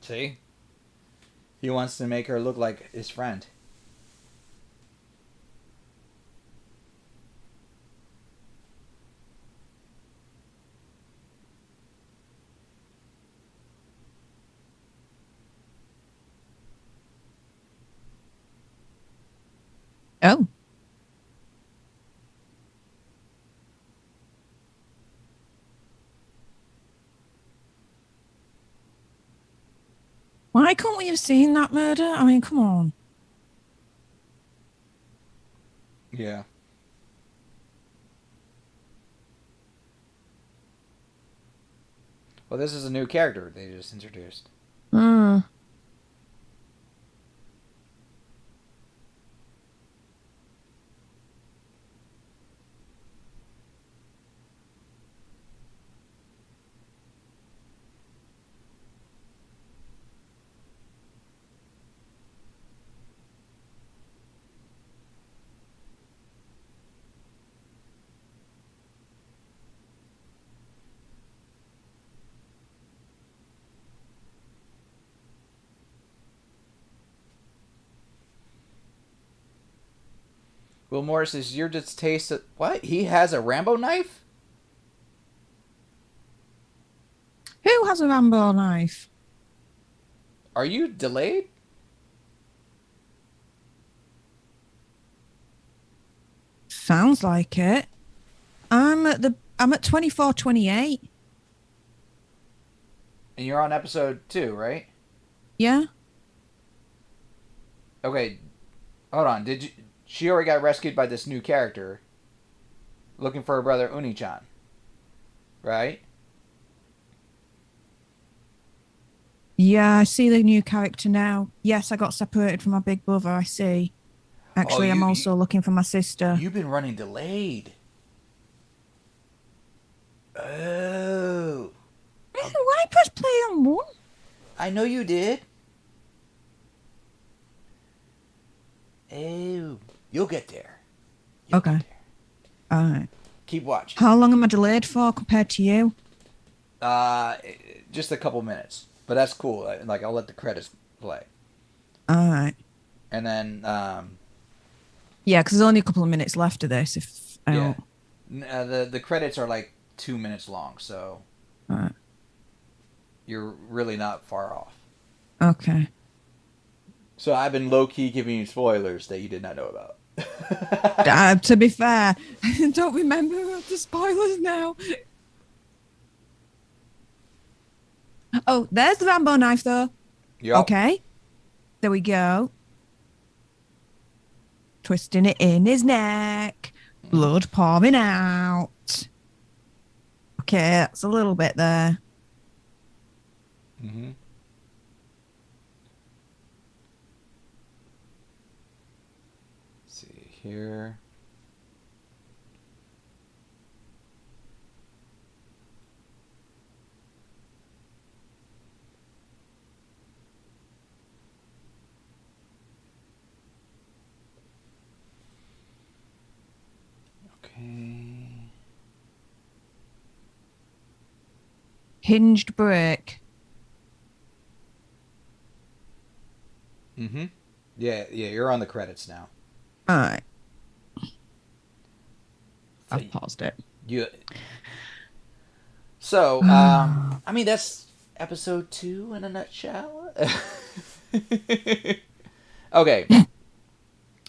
See? He wants to make her look like his friend. Oh. Why couldn't we have seen that murder? I mean, come on. Yeah. Well, this is a new character they just introduced. Mm. Will Morris, is your distaste... What? He has a Rambo knife? Who has a Rambo knife? Are you delayed? Sounds like it. I'm at 24:28. And you're on episode 2, right? Yeah. Okay, hold on. She already got rescued by this new character looking for her brother Uni-chan, right? Yeah, I see the new character now. Yes, I got separated from my big brother. I see. Actually, I'm also looking for my sister. You've been running delayed. Oh. Why press play on one? I know you did. Oh. You'll get there. Okay. All right. Keep watching. How long am I delayed for compared to you? Just a couple minutes. But that's cool. Like, I'll let the credits play. All right. And then, yeah, because there's only a couple of minutes left of this. If I yeah. don't... The credits are like 2 minutes long, so All right. you're really not far off. Okay. So I've been low-key giving you spoilers that you did not know about. To be fair, I don't remember the spoilers now. Oh, there's the Rambo knife, though. Yup. Okay. There we go. Twisting it in his neck. Blood pouring out. Okay, that's a little bit there. Mm-hmm. See here. Okay. Hinged brick. Mm-hmm. Yeah, you're on the credits now. All right. So I've paused it. you. So, I mean, that's episode 2 in a nutshell. Okay.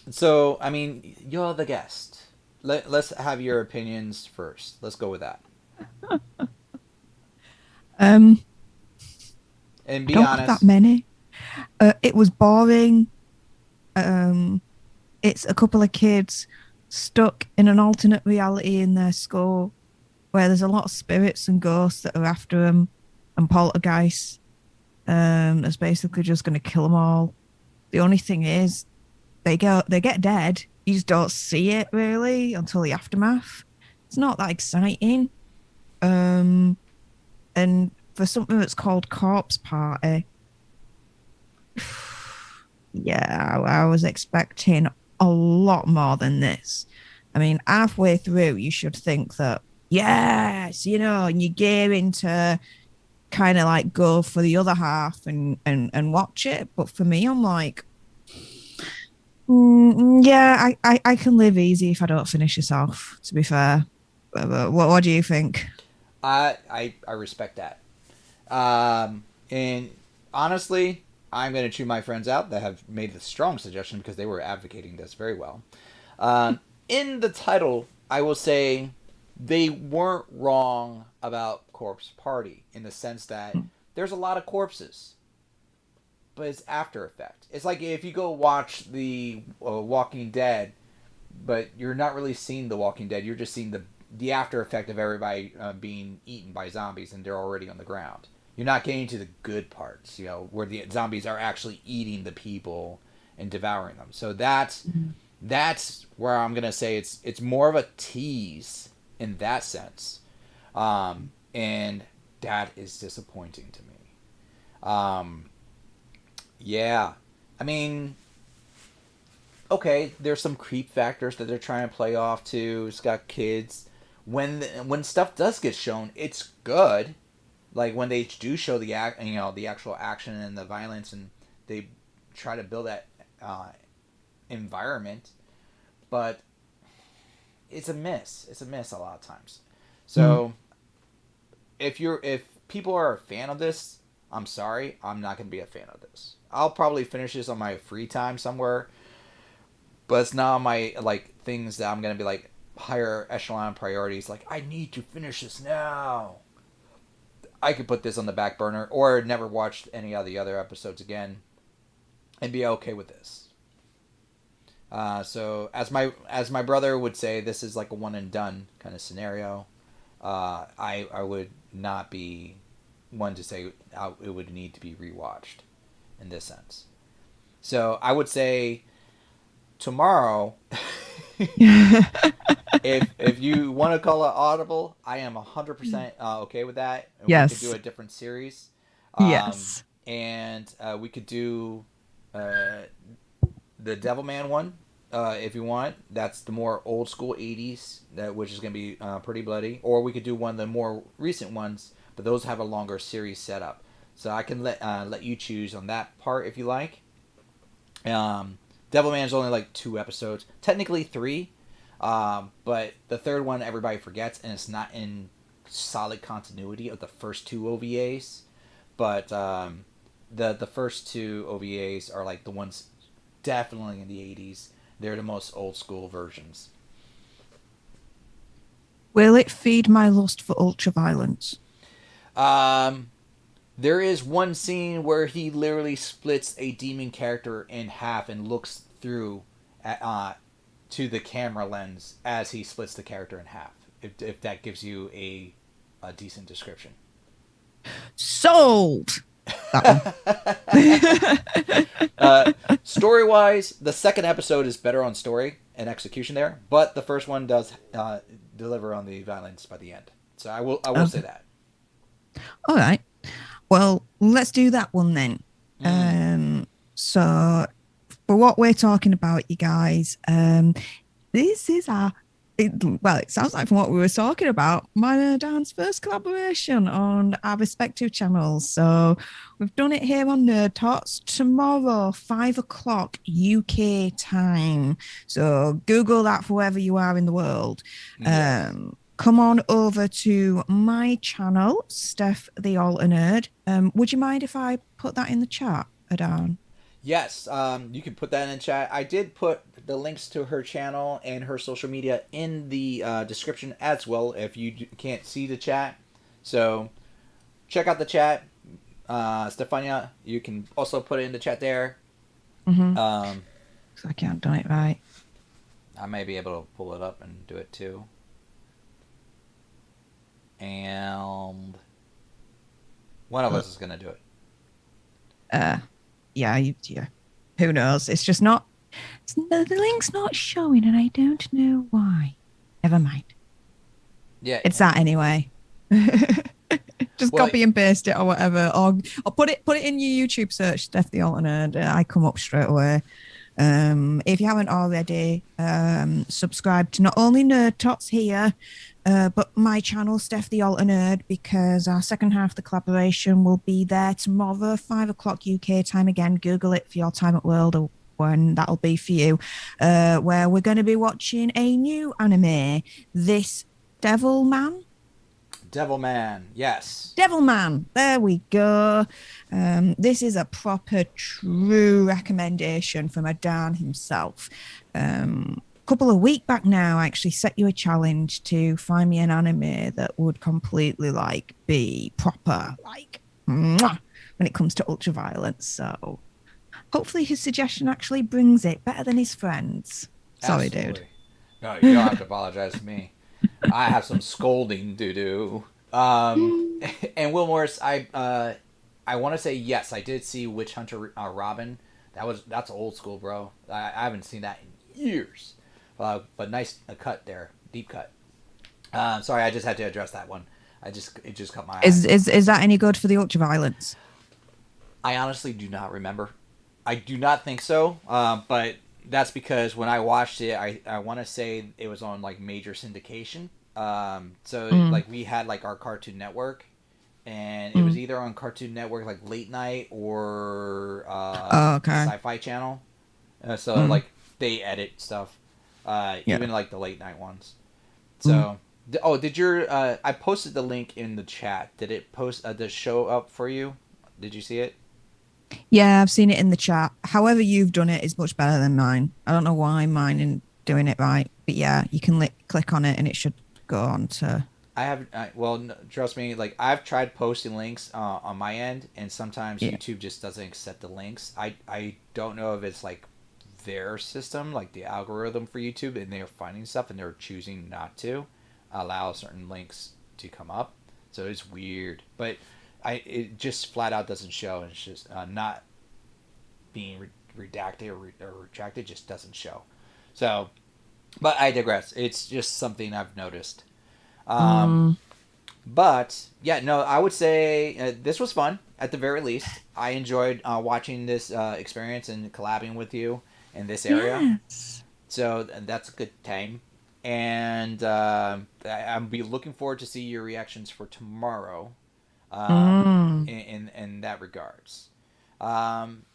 So, I mean, you're the guest. Let's have your opinions first. Let's go with that. Um, And I be don't have that honest. many. It was boring. It's a couple of kids stuck in an alternate reality in their school where there's a lot of spirits and ghosts that are after them and poltergeists. That's basically just going to kill them all. The only thing is, they get dead. You just don't see it really until the aftermath. It's not that exciting. And for something that's called Corpse Party, yeah, I was expecting a lot more than this. I mean, halfway through, you should think that, yes, and you're gearing to kind of like go for the other half and watch it. But for me, I'm like, yeah, I can live easy if I don't finish this off, to be fair. But what do you think? I respect that. And honestly, I'm going to chew my friends out that have made the strong suggestion because they were advocating this very well. In the title, I will say they weren't wrong about Corpse Party in the sense that there's a lot of corpses, but it's after effect. It's like if you go watch the Walking Dead, but you're not really seeing the Walking Dead. You're just seeing the after effect of everybody being eaten by zombies and they're already on the ground. You're not getting to the good parts, where the zombies are actually eating the people and devouring them. So that's where I'm gonna say it's more of a tease in that sense, and that is disappointing to me. Yeah, I mean, okay, there's some creep factors that they're trying to play off too. It's got kids. When stuff does get shown, it's good. Like when they do show the actual action and the violence, and they try to build that environment, but it's a miss. It's a miss a lot of times. So if people are a fan of this, I'm sorry, I'm not gonna be a fan of this. I'll probably finish this on my free time somewhere, but it's not on my things that I'm gonna be like higher echelon priorities. Like I need to finish this now. I could put this on the back burner or never watch any of the other episodes again and be okay with this. So as my brother would say, this is like a one and done kind of scenario. I would not be one to say it would need to be rewatched in this sense. So I would say tomorrow, if you want to call it audible, I am 100% okay with that. Yes. We could do a different series. Yes. And we could do the Devilman one if you want. That's the more old school 80s, which is going to be pretty bloody. Or we could do one of the more recent ones, but those have a longer series setup. So I can let you choose on that part if you like. Devilman's only like 2 episodes, technically 3, but the third one everybody forgets, and it's not in solid continuity of the first 2 OVAs. But the first 2 OVAs are like the ones definitely in the 80s. They're the most old school versions. Will it feed my lust for ultra violence? There is one scene where he literally splits a demon character in half and looks through at, to the camera lens as he splits the character in half. If that gives you a decent description. Sold. Story wise, the second episode is better on story and execution there, but the first one does deliver on the violence by the end. So I will say that. All right. Well, let's do that one then. So for what we're talking about, you guys, this is it sounds like from what we were talking about, mine and Dan's first collaboration on our respective channels. So we've done it here on NerdTots tomorrow, 5:00 UK time. So Google that for wherever you are in the world. Yes. Come on over to my channel, Stef The Alter Nerd. Would you mind if I put that in the chat, Adan? Yes, you can put that in chat. I did put the links to her channel and her social media in the description as well if you can't see the chat. So check out the chat. Stefania, you can also put it in the chat there. Mm-hmm. I can't do it right. I may be able to pull it up and do it too. And one of us is going to do it. Yeah. Who knows? It's just not. The link's not showing, and I don't know why. Never mind. Yeah, it's that anyway. Just copy and paste it or whatever, or put it in your YouTube search, Stef The Alter Nerd. I come up straight away. If you haven't already, subscribe to not only NerdTots here, but my channel, Stef The Alter Nerd, because our second half of the collaboration will be there tomorrow, 5:00 UK time. Again, Google it for your time at world or when that'll be for you, where we're going to be watching a new anime, this Devilman, yes. Devilman, there we go. This is a proper, true recommendation from Adan himself. Couple of weeks back now, I actually set you a challenge to find me an anime that would completely be proper, mwah, when it comes to ultraviolence. So hopefully his suggestion actually brings it better than his friends. Sorry, Absolutely. dude. No, you don't have to apologize to me. I have some scolding to do. And Will Morris, I want to say yes, I did see Witch Hunter Robin. That's old school, bro. I haven't seen that in years. But nice cut there, deep cut. Sorry, I just had to address that one. It just caught my eye. Is that any good for the ultraviolence? I honestly do not remember. I do not think so. But that's because when I watched it, I want to say it was on major syndication. We had our Cartoon Network, and it was either on Cartoon Network late night or Sci-Fi Channel. They edit stuff. Even the late night ones. So, did your I posted the link in the chat. Did it post the show up for you? Did you see it? Yeah, I've seen it in the chat. However you've done it is much better than mine. I don't know why mine isn't doing it right, but yeah, you can click on it and it should go on to. Trust me. I've tried posting links on my end, and sometimes YouTube just doesn't accept the links. I don't know if it's their system, the algorithm for YouTube, and they're finding stuff and they're choosing not to allow certain links to come up. So it's weird, but it just flat out doesn't show, and it's just not being redacted or retracted, just doesn't show. So, but I digress. It's just something I've noticed. But yeah, no, I would say this was fun at the very least. I enjoyed watching this experience and collabing with you in this area. Yes. So that's a good time. And I'll be looking forward to see your reactions for tomorrow in that regards.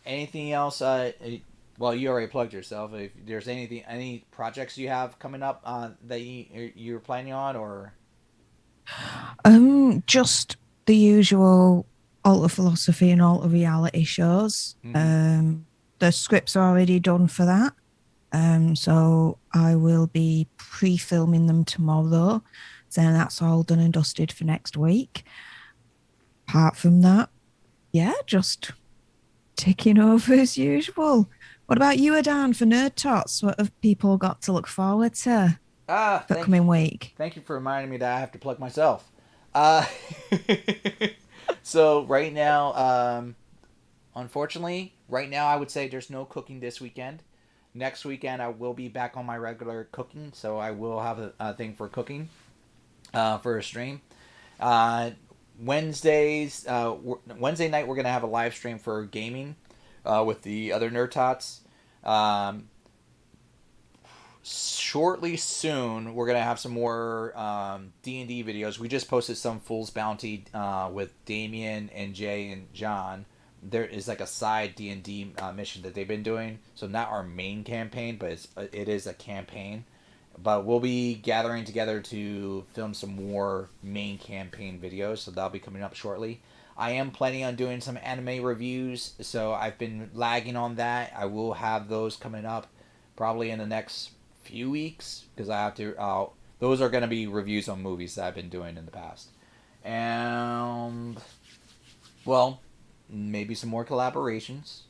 Anything else? Well, you already plugged yourself. If there's any projects you have coming up that you're planning on, or just the usual alter philosophy and alter reality shows. The scripts are already done for that. So I will be pre-filming them tomorrow. So that's all done and dusted for next week. Apart from that, Yeah, just ticking over as usual. What about you, Adan, for NerdTots? What have people got to look forward to Ah, the coming week? thank you for reminding me that I have to plug myself. Uh, so right now, unfortunately, right now I would say there's no cooking this weekend. Next weekend I will be back on my regular cooking, so I will have a thing for cooking for a stream. Uh, Wednesday night we're gonna have a live stream for gaming with the other NerdTots. Um, Shortly soon we're gonna have some more D&D videos. We just posted some Fool's Bounty with Damien and Jay and John. There is like a side D&D mission that they've been doing, so not our main campaign, but it is a campaign. But we'll be gathering together to film some more main campaign videos, so that'll be coming up shortly. I am planning on doing some anime reviews, so I've been lagging on that. I will have those coming up probably in the next few weeks because I have to. Those are going to be reviews on movies that I've been doing in the past, and well, maybe some more collaborations.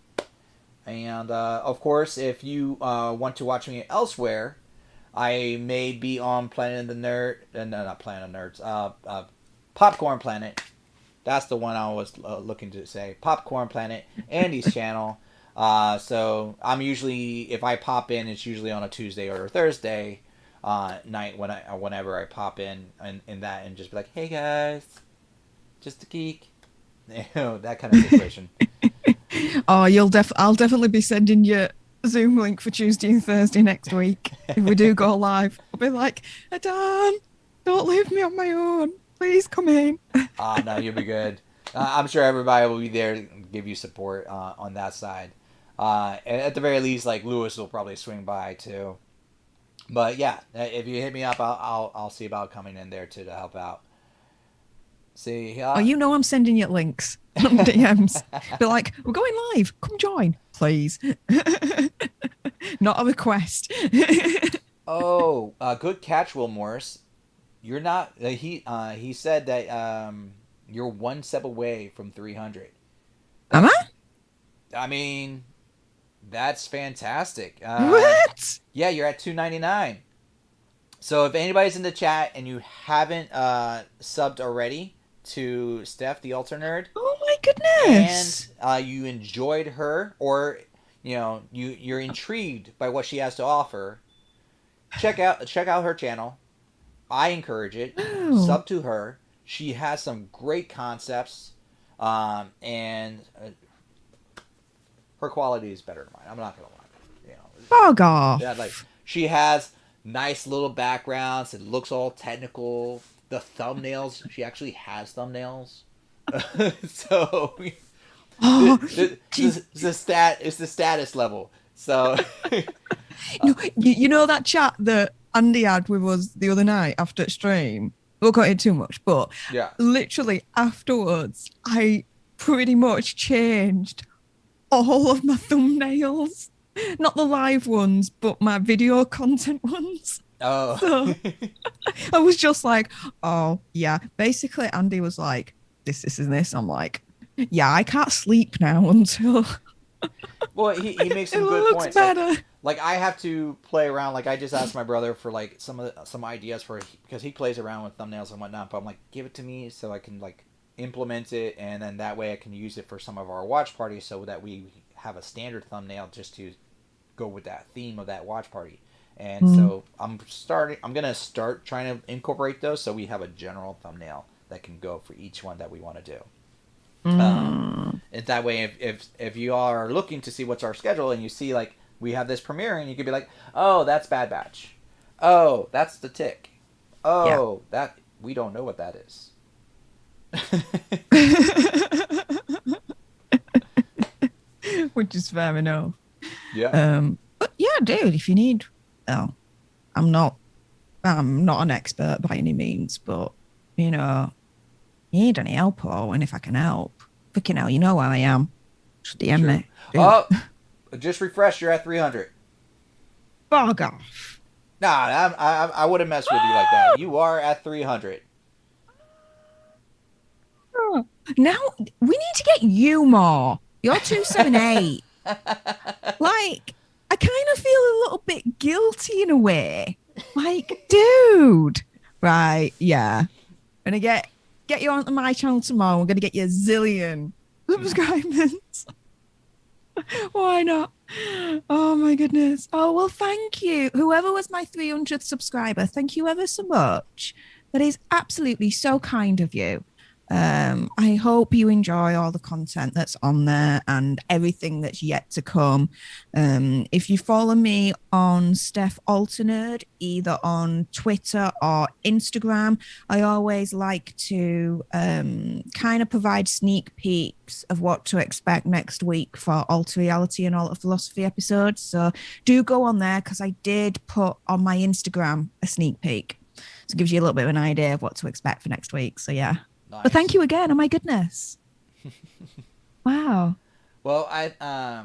And of course, if you want to watch me elsewhere, I may be on Planet of the Nerd. No, not Planet of Nerds. Popcorn Planet. That's the one I was looking to say. Popcorn Planet, Andy's channel. So I'm usually, if I pop in, it's usually on a Tuesday or a Thursday night whenever I pop in that and just be like, hey guys, just a geek, that kind of situation. Oh, I'll definitely be sending you a Zoom link for Tuesday and Thursday next week if we do go live. I'll be like, Adan, don't leave me on my own. Please come in. No, you'll be good. I'm sure everybody will be there to give you support on that side. And at the very least, like Lewis will probably swing by too. But yeah, if you hit me up, I'll see about coming in there too to help out. See, Oh, you know I'm sending you links on DMs. Be like, we're going live. Come join, please. Not a request. Good catch, Will Morris. You're not. He said that you're one step away from 300. Am I? I mean, that's fantastic. What? Yeah, you're at 299. So if anybody's in the chat and you haven't subbed already to Stef The Alter Nerd, Oh my goodness. and you enjoyed her, or you're intrigued by what she has to offer, check out her channel. I encourage it. Oh. Sub to her. She has some great concepts, and her quality is better than mine. I'm not gonna lie. Bog off. Yeah, like she has nice little backgrounds. It looks all technical. The thumbnails. She actually has thumbnails. So Oh, it's the status level. So you know that chat that Andy had with us the other night after stream? We won't go into too much, but yeah. literally afterwards, I pretty much changed all of my thumbnails. Not the live ones, but my video content ones. Oh. So I was just like, oh, yeah. Basically, Andy was like, this, and this. I'm like, yeah, I can't sleep now until... Well, he makes some it good looks points. better. Like I have to play around. Like I just asked my brother for like some ideas for, because he plays around with thumbnails and whatnot. But I'm like, give it to me so I can like implement it, and then that way I can use it for some of our watch parties, so that we have a standard thumbnail just to go with that theme of that watch party. And so I'm gonna start trying to incorporate those, so we have a general thumbnail that can go for each one that we want to do. And that way, if you are looking to see what's our schedule and you see like we have this premiering, you could be like, oh, that's Bad Batch. Oh, that's The Tick. Oh, that we don't know what that is. Which is fair enough. Yeah. But yeah, dude, if you need, oh, I'm not an expert by any means, but you need any help, and if I can help, freaking hell, you know where I am. Just DM me. Dude. Oh, just refresh. You're at 300. Bog off. Nah, I wouldn't mess with you like that. You are at 300. Now we need to get you more. You're 278. Like, I kind of feel a little bit guilty in a way. Like, dude. Right, yeah. Gonna get you onto my channel tomorrow. We're gonna get you a zillion subscribers. Why not? Oh my goodness. Oh well, thank you. Whoever was my 300th subscriber, thank you ever so much. That is absolutely so kind of you. I hope you enjoy all the content that's on there and everything that's yet to come. If you follow me on Stef Alter Nerd, either on Twitter or Instagram, I always like to kind of provide sneak peeks of what to expect next week for Alter Reality and Alter Philosophy episodes. So do go on there because I did put on my Instagram a sneak peek. So it gives you a little bit of an idea of what to expect for next week. So yeah. Nice. But thank you again. Oh my goodness. Wow. Well, I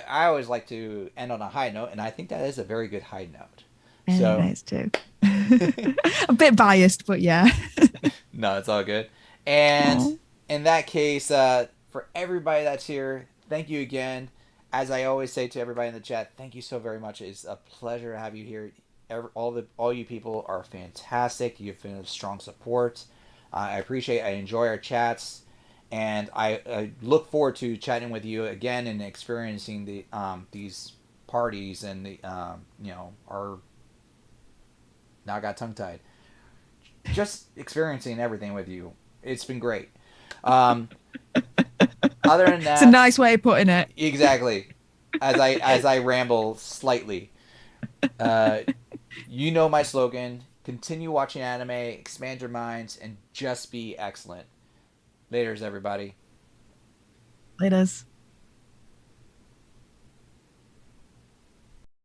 always like to end on a high note, and I think that is a very good high note. So Nice too. A bit biased, but yeah. no, it's all good. And Aww. in that case, for everybody that's here, thank you again. As I always say to everybody in the chat, thank you so very much. It's a pleasure to have you here. All you people are fantastic. You've been a strong support. I appreciate. I enjoy our chats, and I look forward to chatting with you again and experiencing the these parties and the our now I got tongue tied. Just experiencing everything with you. It's been great. Other than that, It's a nice way of putting it. exactly. As I ramble slightly, you know my slogan. Continue watching anime, expand your minds, and just be excellent. Laters, everybody. Laters.